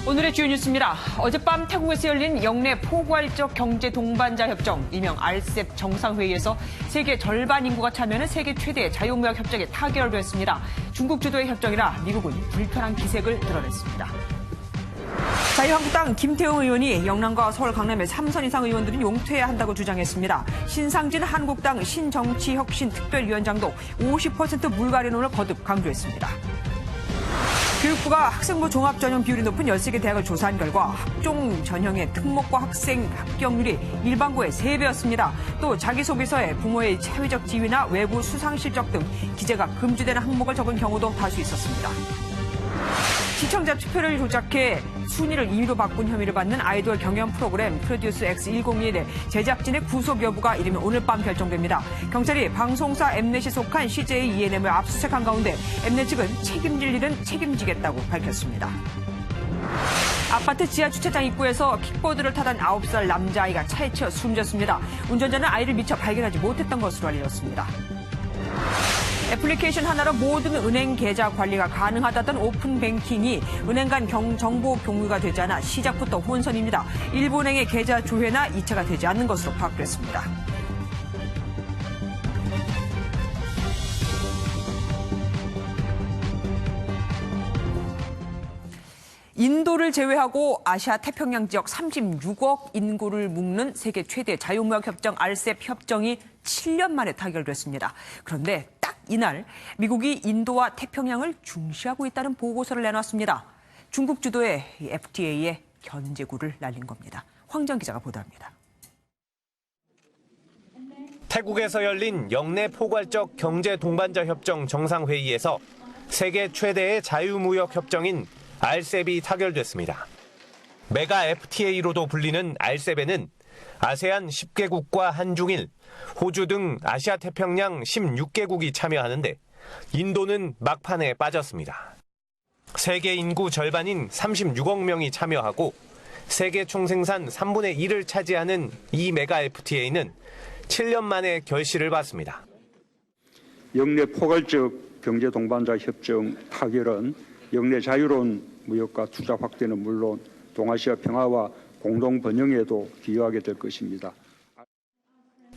오늘의 주요 뉴스입니다. 어젯밤 태국에서 열린 영내 포괄적 경제 동반자 협정, 일명 RCEP 정상회의에서 세계 절반 인구가 참여하는 세계 최대 자유무역 협정에 타결됐습니다. 중국 주도의 협정이라 미국은 불편한 기색을 드러냈습니다. 자유한국당 김태우 의원이 영남과 서울 강남의 3선 이상 의원들은 용퇴해야 한다고 주장했습니다. 신상진 한국당 신정치혁신특별위원장도 50% 물갈이론을 거듭 강조했습니다. 교육부가 학생부 종합전형 비율이 높은 13개 대학을 조사한 결과 학종 전형의 특목고 학생 합격률이 일반고의 3배였습니다. 또 자기소개서에 부모의 사회적 지위나 외부 수상 실적 등 기재가 금지되는 항목을 적은 경우도 다수 있었습니다. 시청자 투표를 조작해 순위를 2위로 바꾼 혐의를 받는 아이돌 경연 프로그램 프로듀스 X102의 제작진의 구속 여부가 이르면 오늘 밤 결정됩니다. 경찰이 방송사 엠넷이 속한 CJ ENM을 압수수색한 가운데 엠넷 측은 책임질 일은 책임지겠다고 밝혔습니다. 아파트 지하 주차장 입구에서 킥보드를 타던 9살 남자아이가 차에 치여 숨졌습니다. 운전자는 아이를 미처 발견하지 못했던 것으로 알려졌습니다. 애플리케이션 하나로 모든 은행 계좌 관리가 가능하다던 오픈뱅킹이 은행 간 정보 공유가 되지 않아 시작부터 혼선입니다. 일부 은행의 계좌 조회나 이체가 되지 않는 것으로 파악됐습니다. 인도를 제외하고 아시아 태평양 지역 36억 인구를 묶는 세계 최대 자유무역 협정 RCEP 협정이 7년 만에 타결됐습니다. 그런데 딱 이날 미국이 인도와 태평양을 중시하고 있다는 보고서를 내놨습니다. 중국 주도의 FTA에 견제구를 날린 겁니다. 황정 기자가 보도합니다. 태국에서 열린 영내 포괄적 경제 동반자 협정 정상회의에서 세계 최대의 자유무역 협정인 RCEP이 타결됐습니다. 메가 FTA로도 불리는 RCEP에는 아세안 10개국과 한중일, 호주 등 아시아 태평양 16개국이 참여하는데 인도는 막판에 빠졌습니다. 세계 인구 절반인 36억 명이 참여하고 세계 총생산 3분의 1을 차지하는 이 메가 FTA는 7년 만에 결실을 봤습니다. 영내 포괄적 경제 동반자 협정 타결은 영내 자유로운 무역과 투자 확대는 물론 동아시아 평화와 공동 번영에도 기여하게 될 것입니다.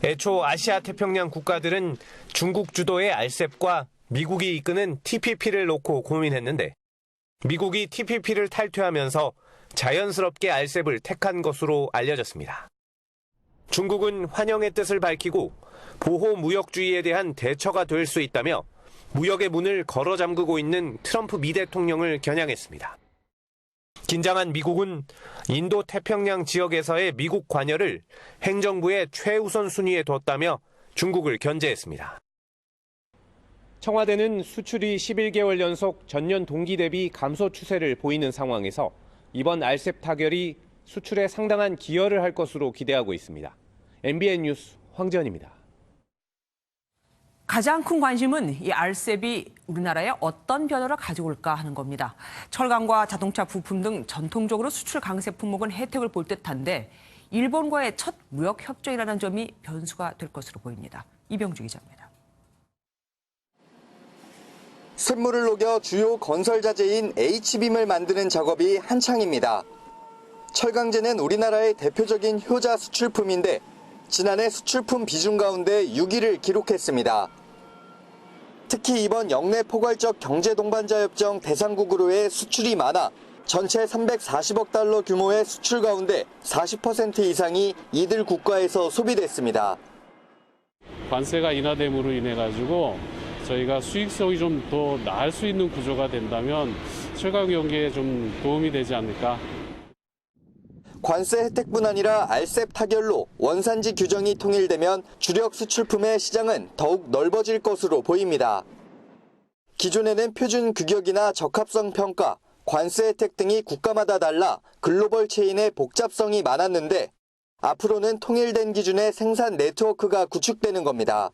애초 아시아 태평양 국가들은 중국 주도의 RCEP과 미국이 이끄는 TPP를 놓고 고민했는데 미국이 TPP를 탈퇴하면서 자연스럽게 RCEP을 택한 것으로 알려졌습니다. 중국은 환영의 뜻을 밝히고 보호 무역주의에 대한 대처가 될 수 있다며 무역의 문을 걸어 잠그고 있는 트럼프 미 대통령을 겨냥했습니다. 긴장한 미국은 인도 태평양 지역에서의 미국 관여를 행정부의 최우선 순위에 뒀다며 중국을 견제했습니다. 청와대는 수출이 11개월 연속 전년 동기 대비 감소 추세를 보이는 상황에서 이번 RCEP 타결이 수출에 상당한 기여를 할 것으로 기대하고 있습니다. MBN 뉴스 황지연입니다. 가장 큰 관심은 이 RCEP이 우리나라에 어떤 변화를 가져올까 하는 겁니다. 철강과 자동차 부품 등 전통적으로 수출 강세 품목은 혜택을 볼 듯한데 일본과의 첫 무역 협정이라는 점이 변수가 될 것으로 보입니다. 이병주 기자입니다. 쇳물을 녹여 주요 건설 자재인 H빔을 만드는 작업이 한창입니다. 철강제는 우리나라의 대표적인 효자 수출품인데 지난해 수출품 비중 가운데 6위를 기록했습니다. 특히 이번 영내 포괄적 경제동반자 협정 대상국으로의 수출이 많아 전체 340억 달러 규모의 수출 가운데 40% 이상이 이들 국가에서 소비됐습니다. 관세가 인하됨으로 인해 가지고 저희가 수익성이 좀 더 나을 수 있는 구조가 된다면 철강 경기에 좀 도움이 되지 않을까. 관세 혜택뿐 아니라 RCEP 타결로 원산지 규정이 통일되면 주력 수출품의 시장은 더욱 넓어질 것으로 보입니다. 기존에는 표준 규격이나 적합성 평가, 관세 혜택 등이 국가마다 달라 글로벌 체인의 복잡성이 많았는데 앞으로는 통일된 기준의 생산 네트워크가 구축되는 겁니다.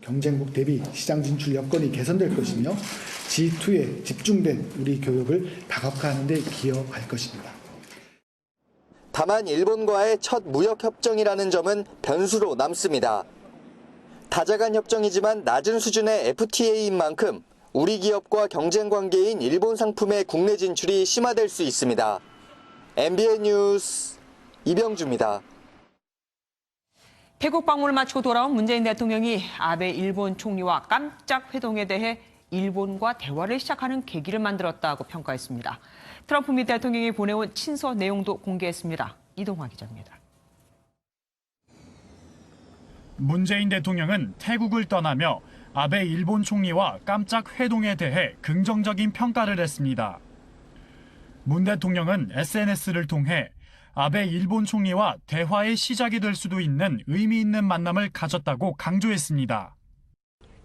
경쟁국 대비 시장 진출 여건이 개선될 것이며 G2에 집중된 우리 교역을 다각화하는 데 기여할 것입니다. 다만 일본과의 첫 무역 협정이라는 점은 변수로 남습니다. 다자간 협정이지만 낮은 수준의 FTA인 만큼 우리 기업과 경쟁 관계인 일본 상품의 국내 진출이 심화될 수 있습니다. MBN 뉴스 이병주입니다. 태국 방문을 마치고 돌아온 문재인 대통령이 아베 일본 총리와 깜짝 회동에 대해 일본과 대화를 시작하는 계기를 만들었다고 평가했습니다. 트럼프 미 대통령이 보내온 친서 내용도 공개했습니다. 이동화 기자입니다. 문재인 대통령은 태국을 떠나며 아베 일본 총리와 깜짝 회동에 대해 긍정적인 평가를 했습니다. 문 대통령은 SNS를 통해 아베 일본 총리와 대화의 시작이 될 수도 있는 의미 있는 만남을 가졌다고 강조했습니다.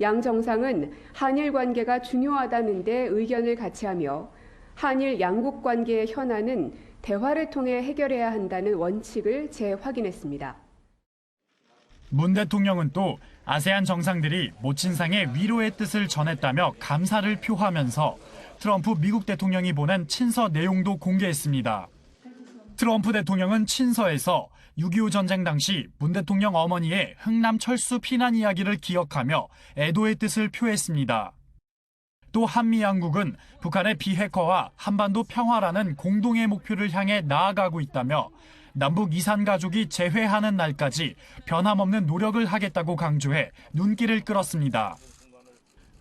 양 정상은 한일 관계가 중요하다는 데 의견을 같이 하며 한일 양국 관계의 현안은 대화를 통해 해결해야 한다는 원칙을 재확인했습니다. 문 대통령은 또 아세안 정상들이 모친상의 위로의 뜻을 전했다며 감사를 표하면서 트럼프 미국 대통령이 보낸 친서 내용도 공개했습니다. 트럼프 대통령은 친서에서 6.25 전쟁 당시 문 대통령 어머니의 흥남 철수 피난 이야기를 기억하며 애도의 뜻을 표했습니다. 또 한미 양국은 북한의 비핵화와 한반도 평화라는 공동의 목표를 향해 나아가고 있다며 남북 이산 가족이 재회하는 날까지 변함없는 노력을 하겠다고 강조해 눈길을 끌었습니다.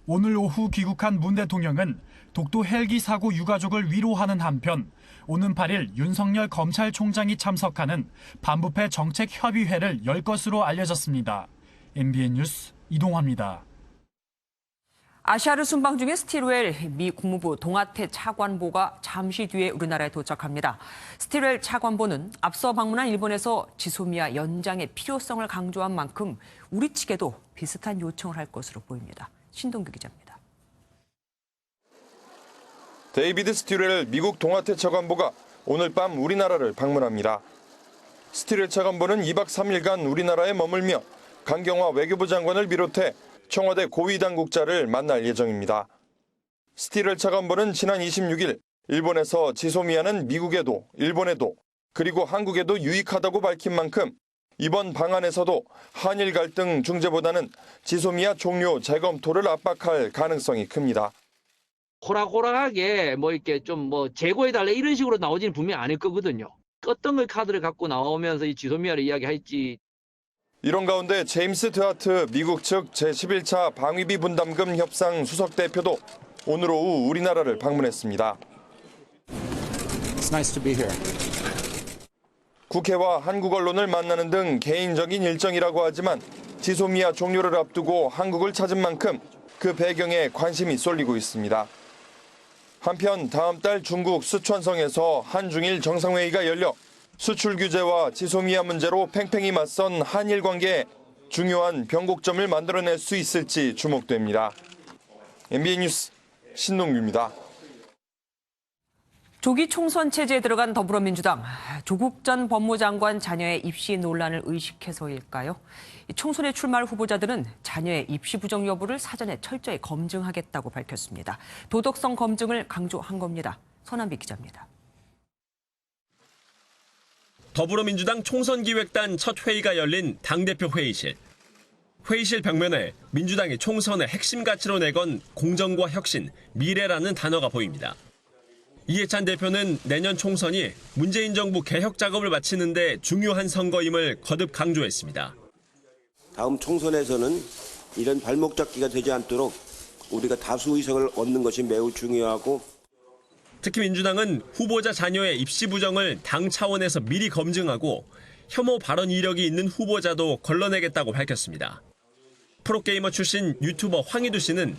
오늘 오후 귀국한 문 대통령은 독도 헬기 사고 유가족을 위로하는 한편 오는 8일 윤석열 검찰총장이 참석하는 반부패 정책협의회를 열 것으로 알려졌습니다. MBN 뉴스 이동화입니다. 아시아를 순방 중인 스틸웰 미 국무부 동아태 차관보가 잠시 뒤에 우리나라에 도착합니다. 스틸웰 차관보는 앞서 방문한 일본에서 지소미아 연장의 필요성을 강조한 만큼 우리 측에도 비슷한 요청을 할 것으로 보입니다. 신동규 기자입니다. 데이비드 스틸웰 미국 동아태 차관보가 오늘 밤 우리나라를 방문합니다. 스틸웰 차관보는 2박 3일간 우리나라에 머물며 강경화 외교부 장관을 비롯해 청와대 고위 당국자를 만날 예정입니다. 스틸웰 차관보는 지난 26일 일본에서 지소미아는 미국에도 일본에도 그리고 한국에도 유익하다고 밝힌 만큼 이번 방안에서도 한일 갈등 중재보다는 지소미아 종료 재검토를 압박할 가능성이 큽니다. 호락호락하게 이렇게 좀 재고해달래 이런 식으로 나오지는 분명히 않을 거거든요. 어떤 걸 카드를 갖고 나오면서 이 지소미아를 이야기할지. 이런 가운데 제임스 드하트 미국 측 제11차 방위비 분담금 협상 수석 대표도 오늘 오후 우리나라를 방문했습니다. It's nice to be here. 국회와 한국 언론을 만나는 등 개인적인 일정이라고 하지만 지소미아 종료를 앞두고 한국을 찾은 만큼 그 배경에 관심이 쏠리고 있습니다. 한편 다음 달 중국 쓰촨성에서 한중일 정상회의가 열려 수출 규제와 지소미아 문제로 팽팽히 맞선 한일 관계에 중요한 변곡점을 만들어낼 수 있을지 주목됩니다. MBN 뉴스 신동규입니다. 조기 총선 체제에 들어간 더불어민주당, 조국 전 법무장관 자녀의 입시 논란을 의식해서일까요? 총선에 출마할 후보자들은 자녀의 입시 부정 여부를 사전에 철저히 검증하겠다고 밝혔습니다. 도덕성 검증을 강조한 겁니다. 서남비 기자입니다. 더불어민주당 총선기획단 첫 회의가 열린 당대표 회의실. 회의실 벽면에 민주당이 총선의 핵심 가치로 내건 공정과 혁신, 미래라는 단어가 보입니다. 이해찬 대표는 내년 총선이 문재인 정부 개혁 작업을 마치는 데 중요한 선거임을 거듭 강조했습니다. 다음 총선에서는 이런 발목 잡기가 되지 않도록 우리가 다수 의석을 얻는 것이 매우 중요하고 특히 민주당은 후보자 자녀의 입시 부정을 당 차원에서 미리 검증하고 혐오 발언 이력이 있는 후보자도 걸러내겠다고 밝혔습니다. 프로게이머 출신 유튜버 황희두 씨는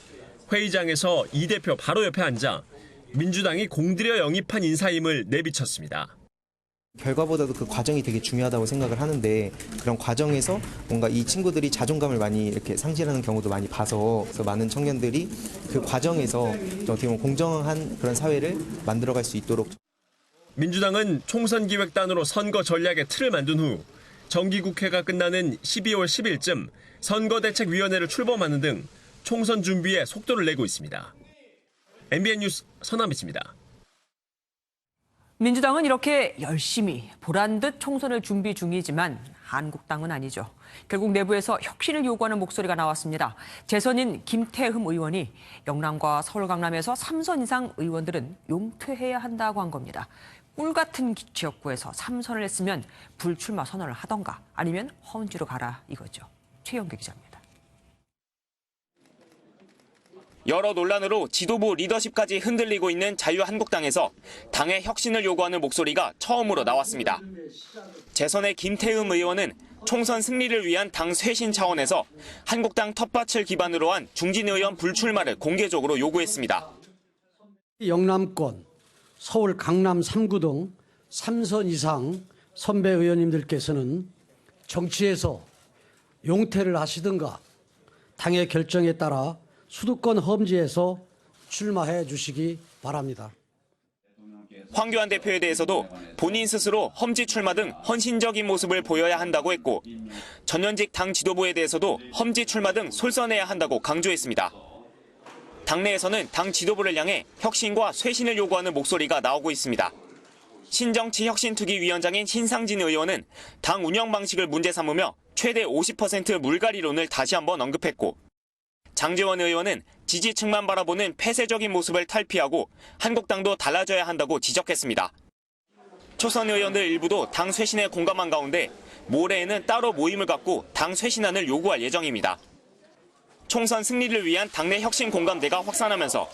회의장에서 이 대표 바로 옆에 앉아 민주당이 공들여 영입한 인사임을 내비쳤습니다. 결과보다도 그 과정이 되게 중요하다고 생각을 하는데 그런 과정에서 뭔가 이 친구들이 자존감을 많이 이렇게 상실하는 경우도 많이 봐서 그래서 많은 청년들이 그 과정에서 어떻게 보면 공정한 그런 사회를 만들어갈 수 있도록. 민주당은 총선기획단으로 선거 전략의 틀을 만든 후 정기국회가 끝나는 12월 10일쯤 선거대책위원회를 출범하는 등 총선 준비에 속도를 내고 있습니다. MBN 뉴스 서남비입니다. 민주당은 이렇게 열심히 보란듯 총선을 준비 중이지만 한국당은 아니죠. 결국 내부에서 혁신을 요구하는 목소리가 나왔습니다. 재선인 김태흠 의원이 영남과 서울 강남에서 3선 이상 의원들은 용퇴해야 한다고 한 겁니다. 꿀 같은 지역구에서 3선을 했으면 불출마 선언을 하던가 아니면 헌지로 가라 이거죠. 최영규 기자입니다. 여러 논란으로 지도부 리더십까지 흔들리고 있는 자유한국당에서 당의 혁신을 요구하는 목소리가 처음으로 나왔습니다. 재선의 김태흠 의원은 총선 승리를 위한 당 쇄신 차원에서 한국당 텃밭을 기반으로 한 중진 의원 불출마를 공개적으로 요구했습니다. 영남권, 서울 강남 3구 등 3선 이상 선배 의원님들께서는 정치에서 용퇴를 하시든가 당의 결정에 따라 수도권 험지에서 출마해 주시기 바랍니다. 황교안 대표에 대해서도 본인 스스로 험지 출마 등 헌신적인 모습을 보여야 한다고 했고 전현직 당 지도부에 대해서도 험지 출마 등 솔선해야 한다고 강조했습니다. 당내에서는 당 지도부를 향해 혁신과 쇄신을 요구하는 목소리가 나오고 있습니다. 신정치혁신투기위원장인 신상진 의원은 당 운영 방식을 문제 삼으며 최대 50% 물갈이론을 다시 한번 언급했고 장제원 의원은 지지층만 바라보는 폐쇄적인 모습을 탈피하고 한국당도 달라져야 한다고 지적했습니다. 초선 의원들 일부도 당 쇄신에 공감한 가운데 모레에는 따로 모임을 갖고 당 쇄신안을 요구할 예정입니다. 총선 승리를 위한 당내 혁신 공감대가 확산하면서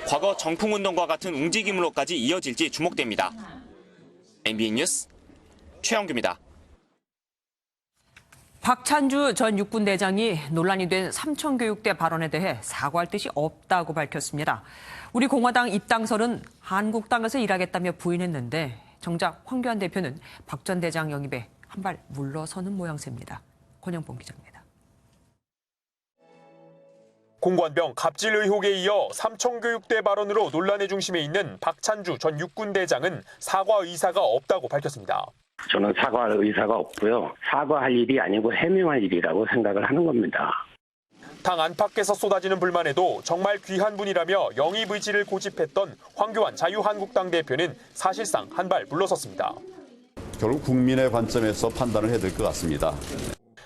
과거 정풍운동과 같은 움직임으로까지 이어질지 주목됩니다. MBN 뉴스 최영규입니다. 박찬주 전 육군대장이 논란이 된 삼청교육대 발언에 대해 사과할 뜻이 없다고 밝혔습니다. 우리 공화당 입당설은 한국당에서 일하겠다며 부인했는데 정작 황교안 대표는 박 전 대장 영입에 한 발 물러서는 모양새입니다. 권영봉 기자입니다. 공관병 갑질 의혹에 이어 삼청교육대 발언으로 논란의 중심에 있는 박찬주 전 육군대장은 사과 의사가 없다고 밝혔습니다. 저는 사과할 의사가 없고요. 사과할 일이 아니고 해명할 일이라고 생각을 하는 겁니다. 당 안팎에서 쏟아지는 불만에도 정말 귀한 분이라며 영입 의지를 고집했던 황교안 자유한국당 대표는 사실상 한 발 물러섰습니다. 결국 국민의 관점에서 판단을 해야 될 것 같습니다.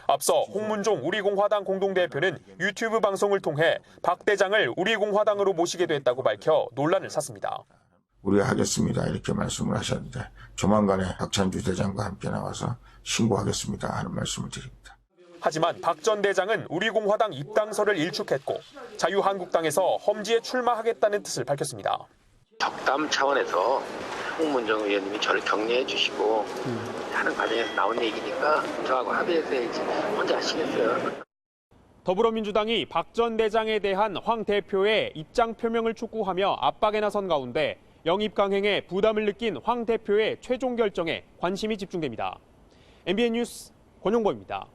앞서 홍문종 우리공화당 공동대표는 유튜브 방송을 통해 박 대장을 우리공화당으로 모시게 됐다고 밝혀 논란을 샀습니다. 우리가 하겠습니다 이렇게 말씀을 하셨는데 조만간에 박찬주 대장과 함께 나와서 신고하겠습니다 하는 말씀을 드립니다. 하지만 박 전 대장은 우리공화당 입당설을 일축했고 자유한국당에서 험지에 출마하겠다는 뜻을 밝혔습니다. 덕담 차원에서 홍문정 의원님이 저를 격려해 주시고 하는 과정에서 나온 얘기니까 저하고 합의해서 혼자 하시겠어요. 더불어민주당이 박 전 대장에 대한 황 대표의 입장 표명을 촉구하며 압박에 나선 가운데 영입 강행에 부담을 느낀 황 대표의 최종 결정에 관심이 집중됩니다. MBN 뉴스 권용범입니다.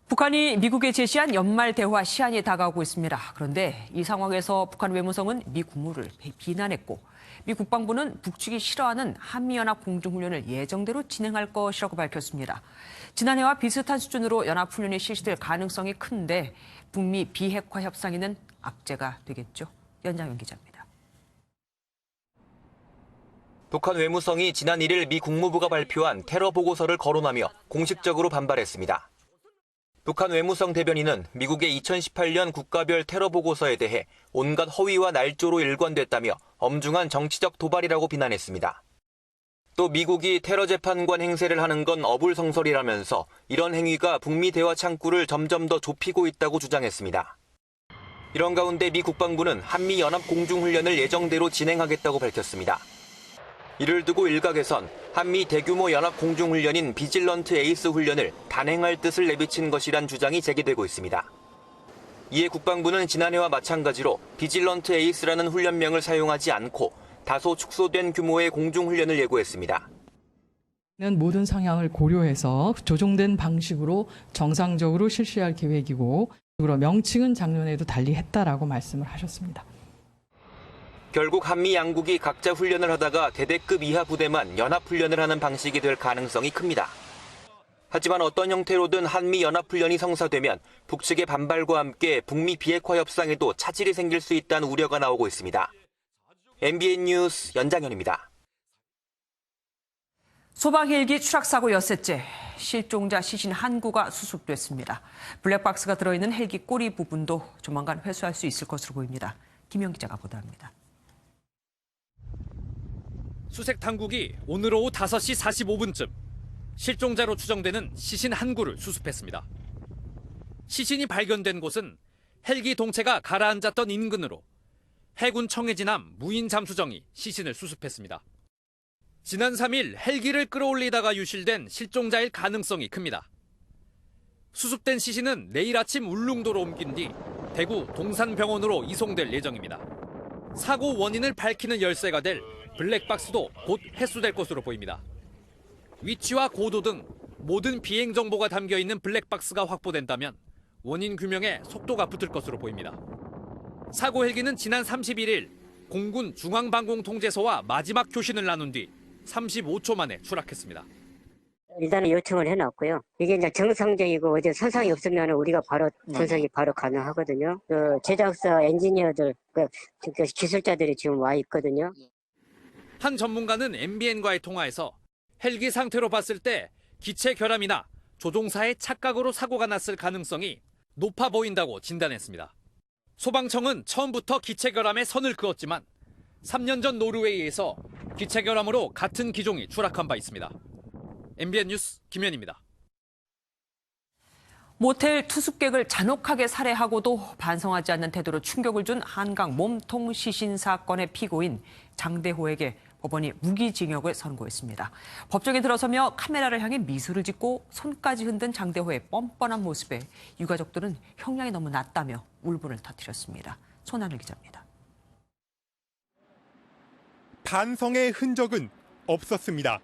북한이 미국에 제시한 연말 대화 시한이 다가오고 있습니다. 그런데 이 상황에서 북한 외무성은 미 국무를 비난했고 미 국방부는 북측이 싫어하는 한미연합 공중훈련을 예정대로 진행할 것이라고 밝혔습니다. 지난해와 비슷한 수준으로 연합훈련이 실시될 가능성이 큰데 북미 비핵화 협상에는 악재가 되겠죠. 연장현 기자입니다. 북한 외무성이 지난 1일 미 국무부가 발표한 테러 보고서를 거론하며 공식적으로 반발했습니다. 북한 외무성 대변인은 미국의 2018년 국가별 테러 보고서에 대해 온갖 허위와 날조로 일관됐다며 엄중한 정치적 도발이라고 비난했습니다. 또 미국이 테러 재판관 행세를 하는 건 어불성설이라면서 이런 행위가 북미 대화 창구를 점점 더 좁히고 있다고 주장했습니다. 이런 가운데 미 국방부는 한미 연합 공중훈련을 예정대로 진행하겠다고 밝혔습니다. 이를 두고 일각에선 한미 대규모 연합 공중훈련인 비질런트 에이스 훈련을 단행할 뜻을 내비친 것이란 주장이 제기되고 있습니다. 이에 국방부는 지난해와 마찬가지로 비질런트 에이스라는 훈련명을 사용하지 않고 다소 축소된 규모의 공중훈련을 예고했습니다. 모든 상황을 고려해서 조정된 방식으로 정상적으로 실시할 계획이고 명칭은 작년에도 달리 했다라고 말씀을 하셨습니다. 결국 한미 양국이 각자 훈련을 하다가 대대급 이하 부대만 연합훈련을 하는 방식이 될 가능성이 큽니다. 하지만 어떤 형태로든 한미 연합훈련이 성사되면 북측의 반발과 함께 북미 비핵화 협상에도 차질이 생길 수 있다는 우려가 나오고 있습니다. MBN 뉴스 연장현입니다. 소방 헬기 추락 사고 엿새째 실종자 시신 한 구가 수습됐습니다. 블랙박스가 들어있는 헬기 꼬리 부분도 조만간 회수할 수 있을 것으로 보입니다. 김영 기자가 보도합니다. 수색 당국이 오늘 오후 5시 45분쯤 실종자로 추정되는 시신 한 구를 수습했습니다. 시신이 발견된 곳은 헬기 동체가 가라앉았던 인근으로 해군 청해진함 무인 잠수정이 시신을 수습했습니다. 지난 3일 헬기를 끌어올리다가 유실된 실종자일 가능성이 큽니다. 수습된 시신은 내일 아침 울릉도로 옮긴 뒤 대구 동산병원으로 이송될 예정입니다. 사고 원인을 밝히는 열쇠가 될 블랙박스도 곧 회수될 것으로 보입니다. 위치와 고도 등 모든 비행 정보가 담겨 있는 블랙박스가 확보된다면 원인 규명에 속도가 붙을 것으로 보입니다. 사고 헬기는 지난 31일 공군 중앙방공통제소와 마지막 교신을 나눈 뒤 35초 만에 추락했습니다. 일단은 요청을 해놨고요. 이게 이제 정상적이고 어디 손상이 없으면 우리가 바로 분석이 바로 가능하거든요. 그 제작사 엔지니어들, 그 기술자들이 지금 와 있거든요. 한 전문가는 MBN과의 통화에서 헬기 상태로 봤을 때 기체 결함이나 조종사의 착각으로 사고가 났을 가능성이 높아 보인다고 진단했습니다. 소방청은 처음부터 기체 결함에 선을 그었지만 3년 전 노르웨이에서 기체 결함으로 같은 기종이 추락한 바 있습니다. MBN 뉴스 김현입니다. 모텔 투숙객을 잔혹하게 살해하고도 반성하지 않는 태도로 충격을 준 한강 몸통 시신 사건의 피고인 장대호에게 법원이 무기징역을 선고했습니다. 법정에 들어서며 카메라를 향해 미소를 짓고 손까지 흔든 장대호의 뻔뻔한 모습에 유가족들은 형량이 너무 낮다며 울분을 터뜨렸습니다. 손하늘 기자입니다. 반성의 흔적은 없었습니다.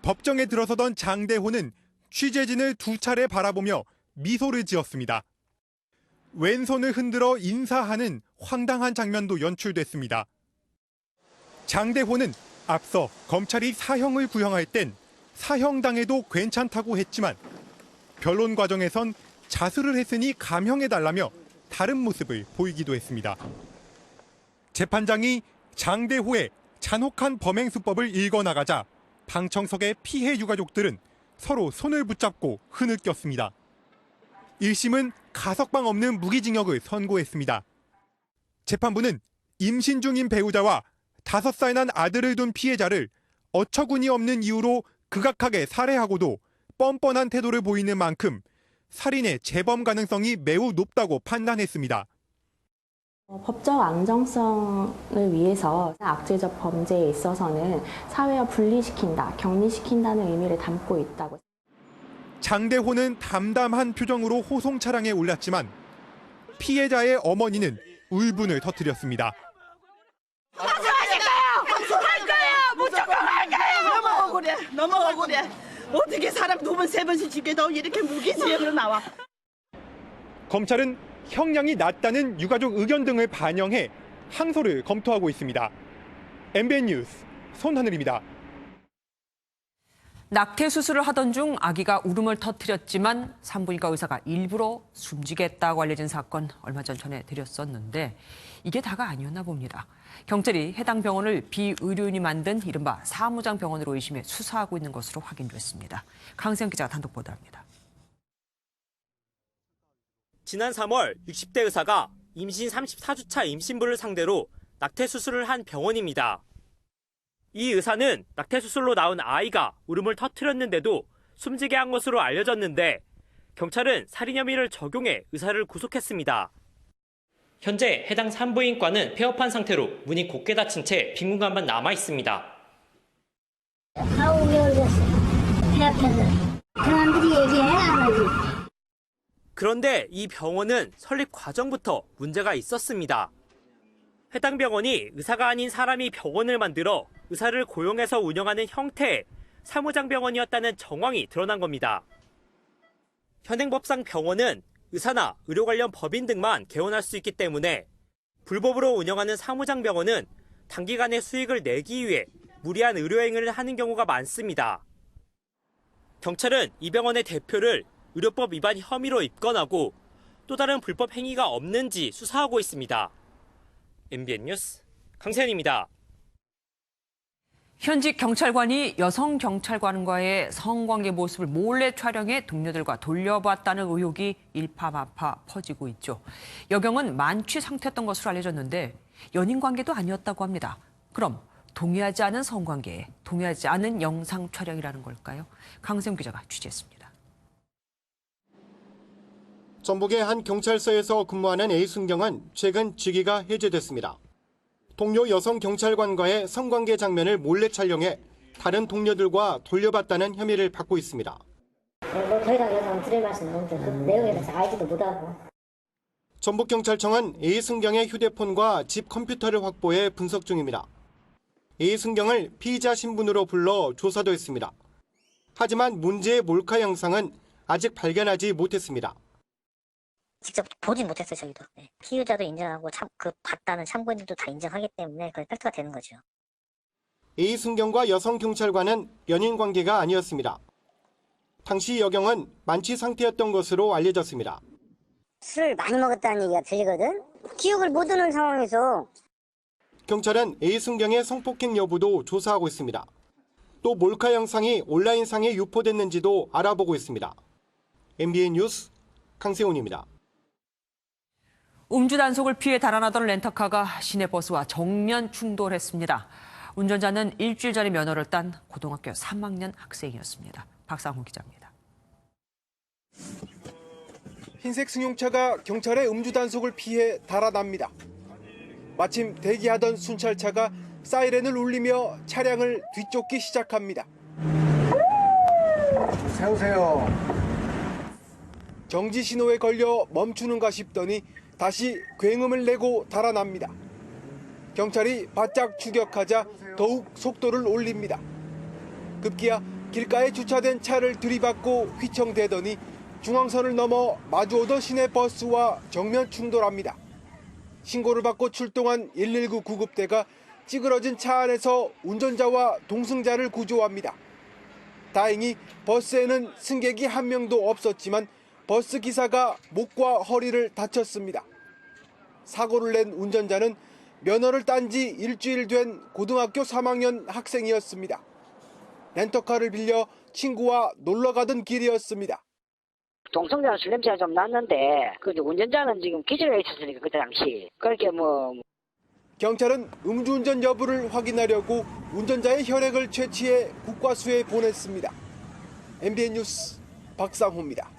법정에 들어서던 장대호는 취재진을 2차례 바라보며 미소를 지었습니다. 왼손을 흔들어 인사하는 황당한 장면도 연출됐습니다. 장대호는 앞서 검찰이 사형을 구형할 땐 사형당해도 괜찮다고 했지만 변론 과정에선 자수를 했으니 감형해달라며 다른 모습을 보이기도 했습니다. 재판장이 장대호의 잔혹한 범행 수법을 읽어나가자 방청석의 피해 유가족들은 서로 손을 붙잡고 흐느꼈습니다. 1심은 가석방 없는 무기징역을 선고했습니다. 재판부는 임신 중인 배우자와 5살 난 아들을 둔 피해자를 어처구니 없는 이유로 극악하게 살해하고도 뻔뻔한 태도를 보이는 만큼 살인의 재범 가능성이 매우 높다고 판단했습니다. 법적 안정성을 위해서 악질적 범죄에 있어서는 사회와 분리시킨다, 격리시킨다는 의미를 담고 있다고. 장대호는 담담한 표정으로 호송 차량에 올랐지만 피해자의 어머니는 울분을 터뜨렸습니다. 할 거예요! 무조건 할 거예요! 너무 억울해. 어떻게 사람 2번, 3번씩 죽여도 이렇게 무기징역으로 나와. 검찰은 형량이 낮다는 유가족 의견 등을 반영해 항소를 검토하고 있습니다. MBN 뉴스 손하늘입니다. 낙태 수술을 하던 중 아기가 울음을 터뜨렸지만 산부인과 의사가 일부러 숨지겠다고 알려진 사건 얼마 전 전해드렸었는데 이게 다가 아니었나 봅니다. 경찰이 해당 병원을 비의료인이 만든 이른바 사무장 병원으로 의심해 수사하고 있는 것으로 확인됐습니다. 강세영 기자가 단독 보도합니다. 지난 3월 60대 의사가 임신 34주차 임신부를 상대로 낙태 수술을 한 병원입니다. 이 의사는 낙태 수술로 낳은 아이가 울음을 터뜨렸는데도 숨지게 한 것으로 알려졌는데 경찰은 살인 혐의를 적용해 의사를 구속했습니다. 현재 해당 산부인과는 폐업한 상태로 문이 곧게 닫힌 채 빈 공간만 남아 있습니다. 아우 열렸어. 폐업해서. 사람들이 얘기해야 하지. 그런데 이 병원은 설립 과정부터 문제가 있었습니다. 해당 병원이 의사가 아닌 사람이 병원을 만들어 의사를 고용해서 운영하는 형태의 사무장 병원이었다는 정황이 드러난 겁니다. 현행법상 병원은 의사나 의료 관련 법인 등만 개원할 수 있기 때문에 불법으로 운영하는 사무장 병원은 단기간에 수익을 내기 위해 무리한 의료행위를 하는 경우가 많습니다. 경찰은 이 병원의 대표를 의료법 위반 혐의로 입건하고 또 다른 불법 행위가 없는지 수사하고 있습니다. MBN 뉴스 강세현입니다. 현직 경찰관이 여성 경찰관과의 성관계 모습을 몰래 촬영해 동료들과 돌려봤다는 의혹이 일파만파 퍼지고 있죠. 여경은 만취 상태였던 것으로 알려졌는데 연인 관계도 아니었다고 합니다. 그럼 동의하지 않은 성관계에 동의하지 않은 영상 촬영이라는 걸까요? 강세훈 기자가 취재했습니다. 전북의 한 경찰서에서 근무하는 A순경은 최근 직위가 해제됐습니다. 동료 여성 경찰관과의 성관계 장면을 몰래 촬영해 다른 동료들과 돌려봤다는 혐의를 받고 있습니다. 뭐 더 이상 여성 드릴 말씀 없는데 그 내용에 대해서 알지도 못하고. 전북경찰청은 A순경의 휴대폰과 집 컴퓨터를 확보해 분석 중입니다. A순경을 피의자 신분으로 불러 조사도 했습니다. 하지만 문제의 몰카 영상은 아직 발견하지 못했습니다. 직접 보진 못했어요, 저희도. 네. 피의자도 인정하고 그 봤다는 참고인들도 다 인정하기 때문에 그게 팩트가 되는 거죠. A순경과 여성 경찰관은 연인 관계가 아니었습니다. 당시 여경은 만취 상태였던 것으로 알려졌습니다. 술을 많이 먹었다는 얘기가 들리거든? 기억을 못하는 상황에서. 경찰은 A순경의 성폭행 여부도 조사하고 있습니다. 또 몰카 영상이 온라인상에 유포됐는지도 알아보고 있습니다. MBN 뉴스 강세훈입니다. 음주 단속을 피해 달아나던 렌터카가 시내버스와 정면 충돌했습니다. 운전자는 일주일 전에 면허를 딴 고등학교 3학년 학생이었습니다. 박상훈 기자입니다. 흰색 승용차가 경찰의 음주 단속을 피해 달아납니다. 마침 대기하던 순찰차가 사이렌을 울리며 차량을 뒤쫓기 시작합니다. 세우세요. 정지 신호에 걸려 멈추는가 싶더니 다시 굉음을 내고 달아납니다. 경찰이 바짝 추격하자 더욱 속도를 올립니다. 급기야 길가에 주차된 차를 들이받고 휘청대더니 중앙선을 넘어 마주오던 시내버스와 정면 충돌합니다. 신고를 받고 출동한 119 구급대가 찌그러진 차 안에서 운전자와 동승자를 구조합니다. 다행히 버스에는 승객이 한 명도 없었지만 버스 기사가 목과 허리를 다쳤습니다. 사고를 낸 운전자는 면허를 딴 지 일주일 된 고등학교 3학년 학생이었습니다. 렌터카를 빌려 친구와 놀러 가던 길이었습니다. 동승자는 술 냄새가 좀 났는데 그 운전자는 지금 기절해 있었으니까 그때 당시 그렇게 경찰은 음주운전 여부를 확인하려고 운전자의 혈액을 채취해 국과수에 보냈습니다. MBN 뉴스 박상호입니다.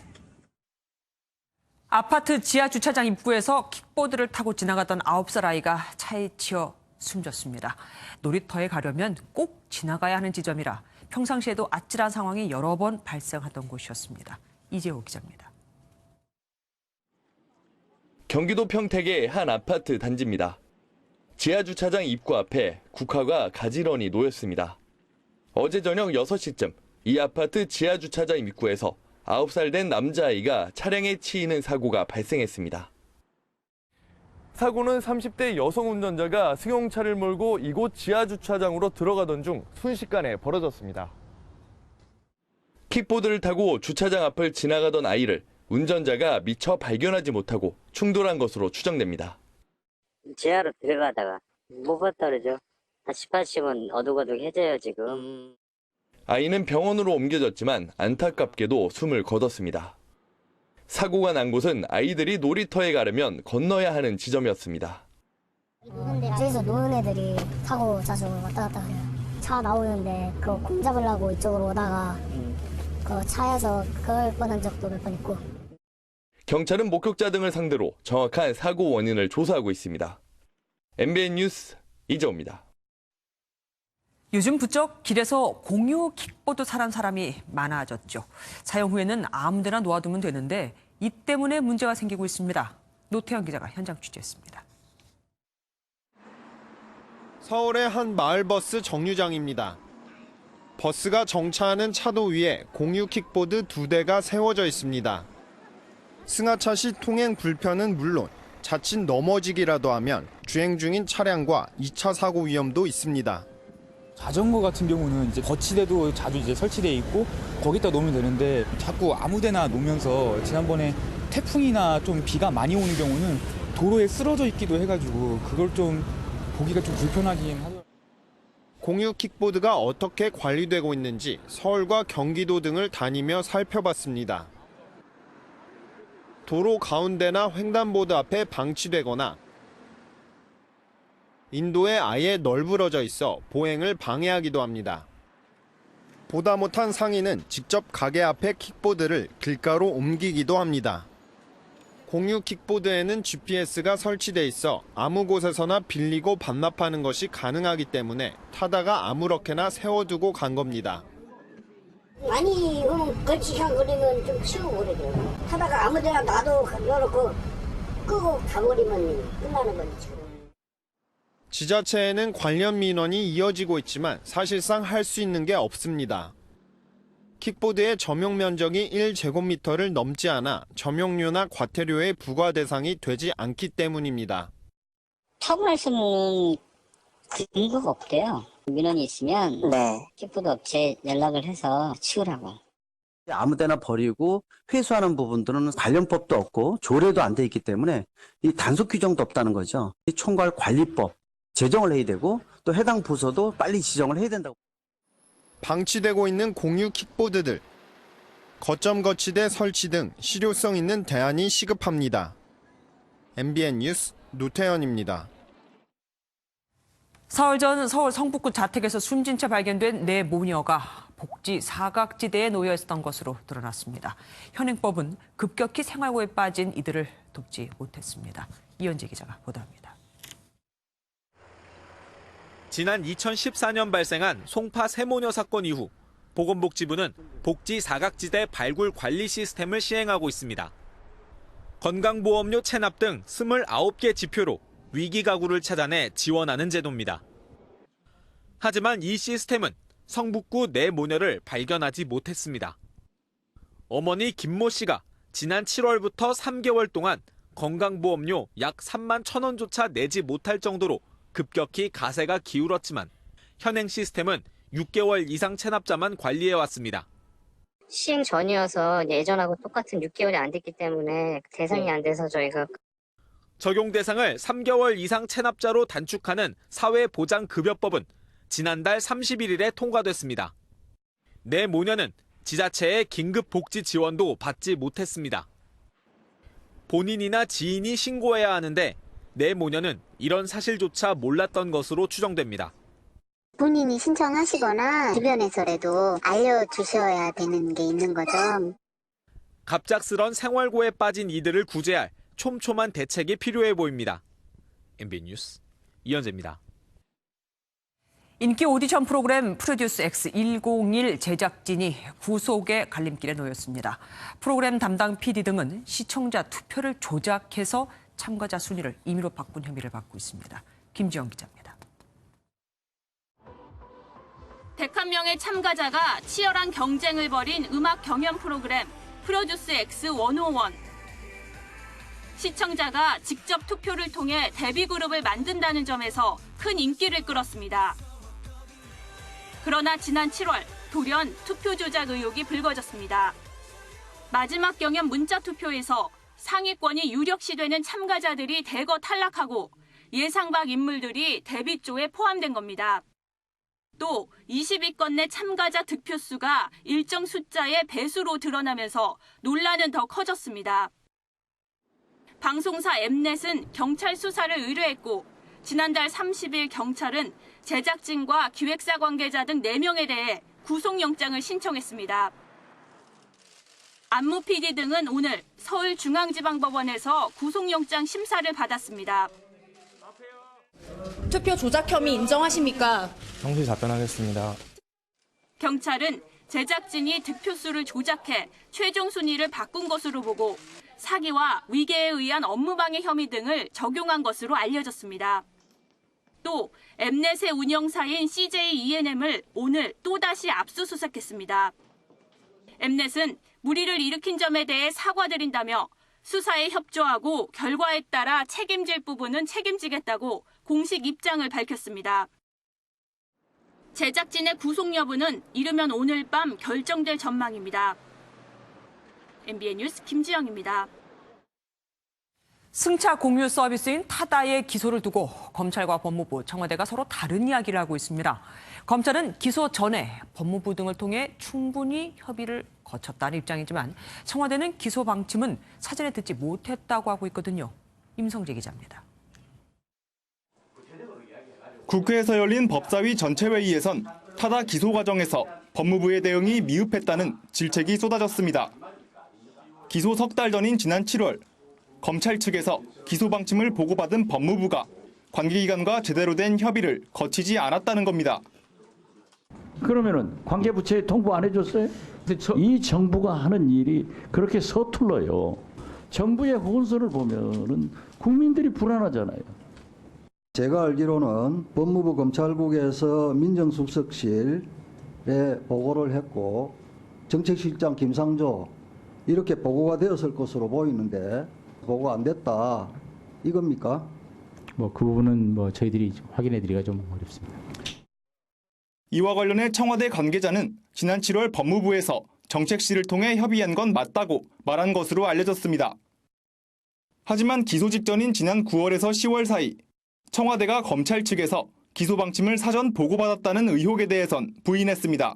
아파트 지하 주차장 입구에서 킥보드를 타고 지나가던 9살 아이가 차에 치여 숨졌습니다. 놀이터에 가려면 꼭 지나가야 하는 지점이라 평상시에도 아찔한 상황이 여러 번 발생하던 곳이었습니다. 이재호 기자입니다. 경기도 평택의 한 아파트 단지입니다. 지하 주차장 입구 앞에 국화가 가지런히 놓였습니다. 어제 저녁 6시쯤 이 아파트 지하 주차장 입구에서 9살 된 남자아이가 차량에 치이는 사고가 발생했습니다. 사고는 30대 여성 운전자가 승용차를 몰고 이곳 지하 주차장으로 들어가던 중 순식간에 벌어졌습니다. 킥보드를 타고 주차장 앞을 지나가던 아이를 운전자가 미처 발견하지 못하고 충돌한 것으로 추정됩니다. 지하로 들어가다가 못 봤다 그러죠. 한 18층은 어둑어둑해져요 지금. 아이는 병원으로 옮겨졌지만 안타깝게도 숨을 거뒀습니다. 사고가 난 곳은 아이들이 놀이터에 가려면 건너야 하는 지점이었습니다. 저기서 노는 애들이 타고 자주 왔다 갔다 그래요. 차 나오는데 그거 공 잡으려고 이쪽으로 오다가 그 차에서 그걸 뻔한 적도 몇 번 있고. 경찰은 목격자 등을 상대로 정확한 사고 원인을 조사하고 있습니다. MBN 뉴스 이재호입니다. 요즘 부쩍 길에서 공유 킥보드 타는 사람이 많아졌죠. 사용 후에는 아무데나 놓아두면 되는데 이 때문에 문제가 생기고 있습니다. 노태현 기자가 현장 취재했습니다. 서울의 한 마을버스 정류장입니다. 버스가 정차하는 차도 위에 공유 킥보드 2대가 세워져 있습니다. 승하차 시 통행 불편은 물론 자칫 넘어지기라도 하면 주행 중인 차량과 2차 사고 위험도 있습니다. 자전거 같은 경우는 이제 거치대도 자주 이제 설치되어 있고 거기다 놓으면 되는데 자꾸 아무데나 놓으면서 지난번에 태풍이나 좀 비가 많이 오는 경우는 도로에 쓰러져 있기도 해가지고 그걸 좀 보기가 좀 불편하긴 하더라고요. 공유 킥보드가 어떻게 관리되고 있는지 서울과 경기도 등을 다니며 살펴봤습니다. 도로 가운데나 횡단보도 앞에 방치되거나 인도에 아예 널브러져 있어 보행을 방해하기도 합니다. 보다 못한 상인은 직접 가게 앞에 킥보드를 길가로 옮기기도 합니다. 공유 킥보드에는 GPS가 설치돼 있어 아무 곳에서나 빌리고 반납하는 것이 가능하기 때문에 타다가 아무렇게나 세워두고 간 겁니다. 많이 걸치향 걸리면 좀 치우고 그러더라고요. 하다가 아무데나 놔도 열어놓고 끄고 가버리면 끝나는 거지. 지자체에는 관련 민원이 이어지고 있지만 사실상 할 수 있는 게 없습니다. 킥보드의 점용 면적이 1제곱미터를 넘지 않아 점용료나 과태료의 부과 대상이 되지 않기 때문입니다. 타고 날 수는 근거가 없대요. 민원이 있으면 킥보드 업체에 연락을 해서 치우라고. 아무데나 버리고 회수하는 부분들은 관련법도 없고 조례도 안 돼 있기 때문에 이 단속 규정도 없다는 거죠. 이 총괄 관리법 제정을 해야 되고 또 해당 부서도 빨리 지정을 해야 된다고. 방치되고 있는 공유 킥보드들. 거점 거치대 설치 등 실효성 있는 대안이 시급합니다. MBN 뉴스 노태현입니다. 사흘 전 서울 성북구 자택에서 숨진 채 발견된 네 모녀가 복지 사각지대에 놓여 있었던 것으로 드러났습니다. 현행법은 급격히 생활고에 빠진 이들을 돕지 못했습니다. 이현재 기자가 보도합니다. 지난 2014년 발생한 송파 세모녀 사건 이후 보건복지부는 복지 사각지대 발굴 관리 시스템을 시행하고 있습니다. 건강보험료 체납 등 29개 지표로 위기 가구를 찾아내 지원하는 제도입니다. 하지만 이 시스템은 성북구 네 모녀를 발견하지 못했습니다. 어머니 김모 씨가 지난 7월부터 3개월 동안 건강보험료 약 3만 1,000원조차 내지 못할 정도로 급격히 가세가 기울었지만 현행 시스템은 6개월 이상 체납자만 관리해왔습니다. 시행 전이어서 예전하고 똑같은 6개월이 안 됐기 때문에 대상이 안 돼서 저희가 적용 대상을 3개월 이상 체납자로 단축하는 사회보장급여법은 지난달 31일에 통과됐습니다. 네 모녀는 지자체의 긴급복지 지원도 받지 못했습니다. 본인이나 지인이 신고해야 하는데 네 모녀는 이런 사실조차 몰랐던 것으로 추정됩니다. 본인이 신청하시거나 주변에서라도 알려주셔야 되는 게 있는 거죠. 갑작스런 생활고에 빠진 이들을 구제할 촘촘한 대책이 필요해 보입니다. MBN 뉴스 이현재입니다. 인기 오디션 프로그램 프로듀스 X 101 제작진이 구속의 갈림길에 놓였습니다. 프로그램 담당 PD 등은 시청자 투표를 조작해서 참가자 순위를 임의로 바꾼 혐의를 받고 있습니다. 김지영 기자입니다. 101명의 참가자가 치열한 경쟁을 벌인 음악 경연 프로그램 프로듀스 X 101. 시청자가 직접 투표를 통해 데뷔 그룹을 만든다는 점에서 큰 인기를 끌었습니다. 그러나 지난 7월 돌연 투표 조작 의혹이 불거졌습니다. 마지막 경연 문자 투표에서 상위권이 유력시되는 참가자들이 대거 탈락하고 예상 밖 인물들이 데뷔조에 포함된 겁니다. 또 20위권 내 참가자 득표수가 일정 숫자의 배수로 드러나면서 논란은 더 커졌습니다. 방송사 엠넷은 경찰 수사를 의뢰했고 지난달 30일 경찰은 제작진과 기획사 관계자 등 4명에 대해 구속영장을 신청했습니다. 안무 PD 등은 오늘 서울중앙지방법원에서 구속영장 심사를 받았습니다. 투표 조작 혐의 인정하십니까? 성실히 답변하겠습니다. 경찰은 제작진이 득표수를 조작해 최종 순위를 바꾼 것으로 보고 사기와 위계에 의한 업무방해 혐의 등을 적용한 것으로 알려졌습니다. 또 엠넷의 운영사인 CJ ENM을 오늘 또다시 압수수색했습니다. 엠넷은 무리를 일으킨 점에 대해 사과드린다며 수사에 협조하고 결과에 따라 책임질 부분은 책임지겠다고 공식 입장을 밝혔습니다. 제작진의 구속 여부는 이르면 오늘 밤 결정될 전망입니다. MBN 뉴스 김지영입니다. 승차 공유 서비스인 타다의 기소를 두고 검찰과 법무부, 청와대가 서로 다른 이야기를 하고 있습니다. 검찰은 기소 전에 법무부 등을 통해 충분히 협의를 거쳤다는 입장이지만 청와대는 기소 방침은 사전에 듣지 못했다고 하고 있거든요. 임성재 기자입니다. 국회에서 열린 법사위 전체 회의에선 타다 기소 과정에서 법무부의 대응이 미흡했다는 질책이 쏟아졌습니다. 기소 석 달 전인 지난 7월 검찰 측에서 기소 방침을 보고받은 법무부가 관계기관과 제대로 된 협의를 거치지 않았다는 겁니다. 그러면은 관계부처에 통보 안 해줬어요? 이 정부가 하는 일이 그렇게 서툴러요. 정부의 혼선을 보면은 국민들이 불안하잖아요. 제가 알기로는 법무부 검찰국에서 민정수석실에 보고를 했고 정책실장 김상조 이렇게 보고가 되었을 것으로 보이는데 보고 안 됐다 이겁니까? 그 부분은 저희들이 확인해드리기가 좀 어렵습니다. 이와 관련해 청와대 관계자는 지난 7월 법무부에서 정책실을 통해 협의한 건 맞다고 말한 것으로 알려졌습니다. 하지만 기소 직전인 지난 9월에서 10월 사이 청와대가 검찰 측에서 기소 방침을 사전 보고받았다는 의혹에 대해선 부인했습니다.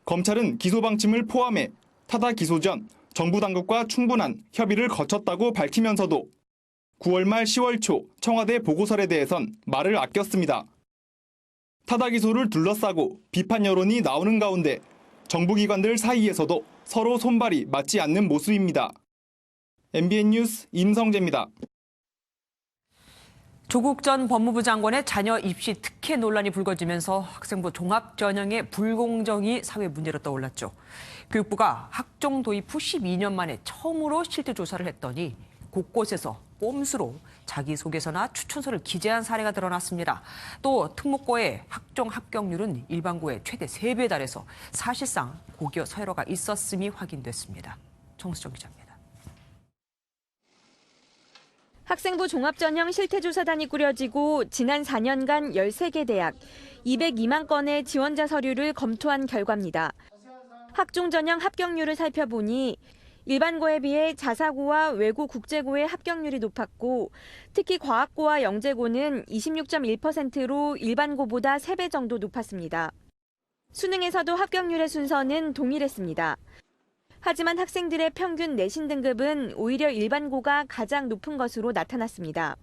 검찰은 기소 방침을 포함해 타다 기소 전 정부 당국과 충분한 협의를 거쳤다고 밝히면서도 9월 말 10월 초 청와대 보고설에 대해선 말을 아꼈습니다. 타다 기소를 둘러싸고 비판 여론이 나오는 가운데 정부기관들 사이에서도 서로 손발이 맞지 않는 모습입니다. MBN 뉴스 임성재입니다. 조국 전 법무부 장관의 자녀 입시 특혜 논란이 불거지면서 학생부 종합전형의 불공정이 사회 문제로 떠올랐죠. 교육부가 학종 도입 후 12년 만에 처음으로 실태 조사를 했더니 곳곳에서 꼼수로 자기소개서나 추천서를 기재한 사례가 드러났습니다. 또 특목고의 학종 합격률은 일반고의 최대 3배에 달해서 사실상 고교 서열화가 있었음이 확인됐습니다. 정수정 기자입니다. 학생부 종합전형 실태조사단이 꾸려지고 지난 4년간 13개 대학 202만 건의 지원자 서류를 검토한 결과입니다. 학종전형 합격률을 살펴보니 일반고에 비해 자사고와 외고 국제고의 합격률이 높았고 특히 과학고와 영재고는 26.1%로 일반고보다 3배 정도 높았습니다. 수능에서도 합격률의 순서는 동일했습니다. 하지만 학생들의 평균 내신 등급은 오히려 일반고가 가장 높은 것으로 나타났습니다.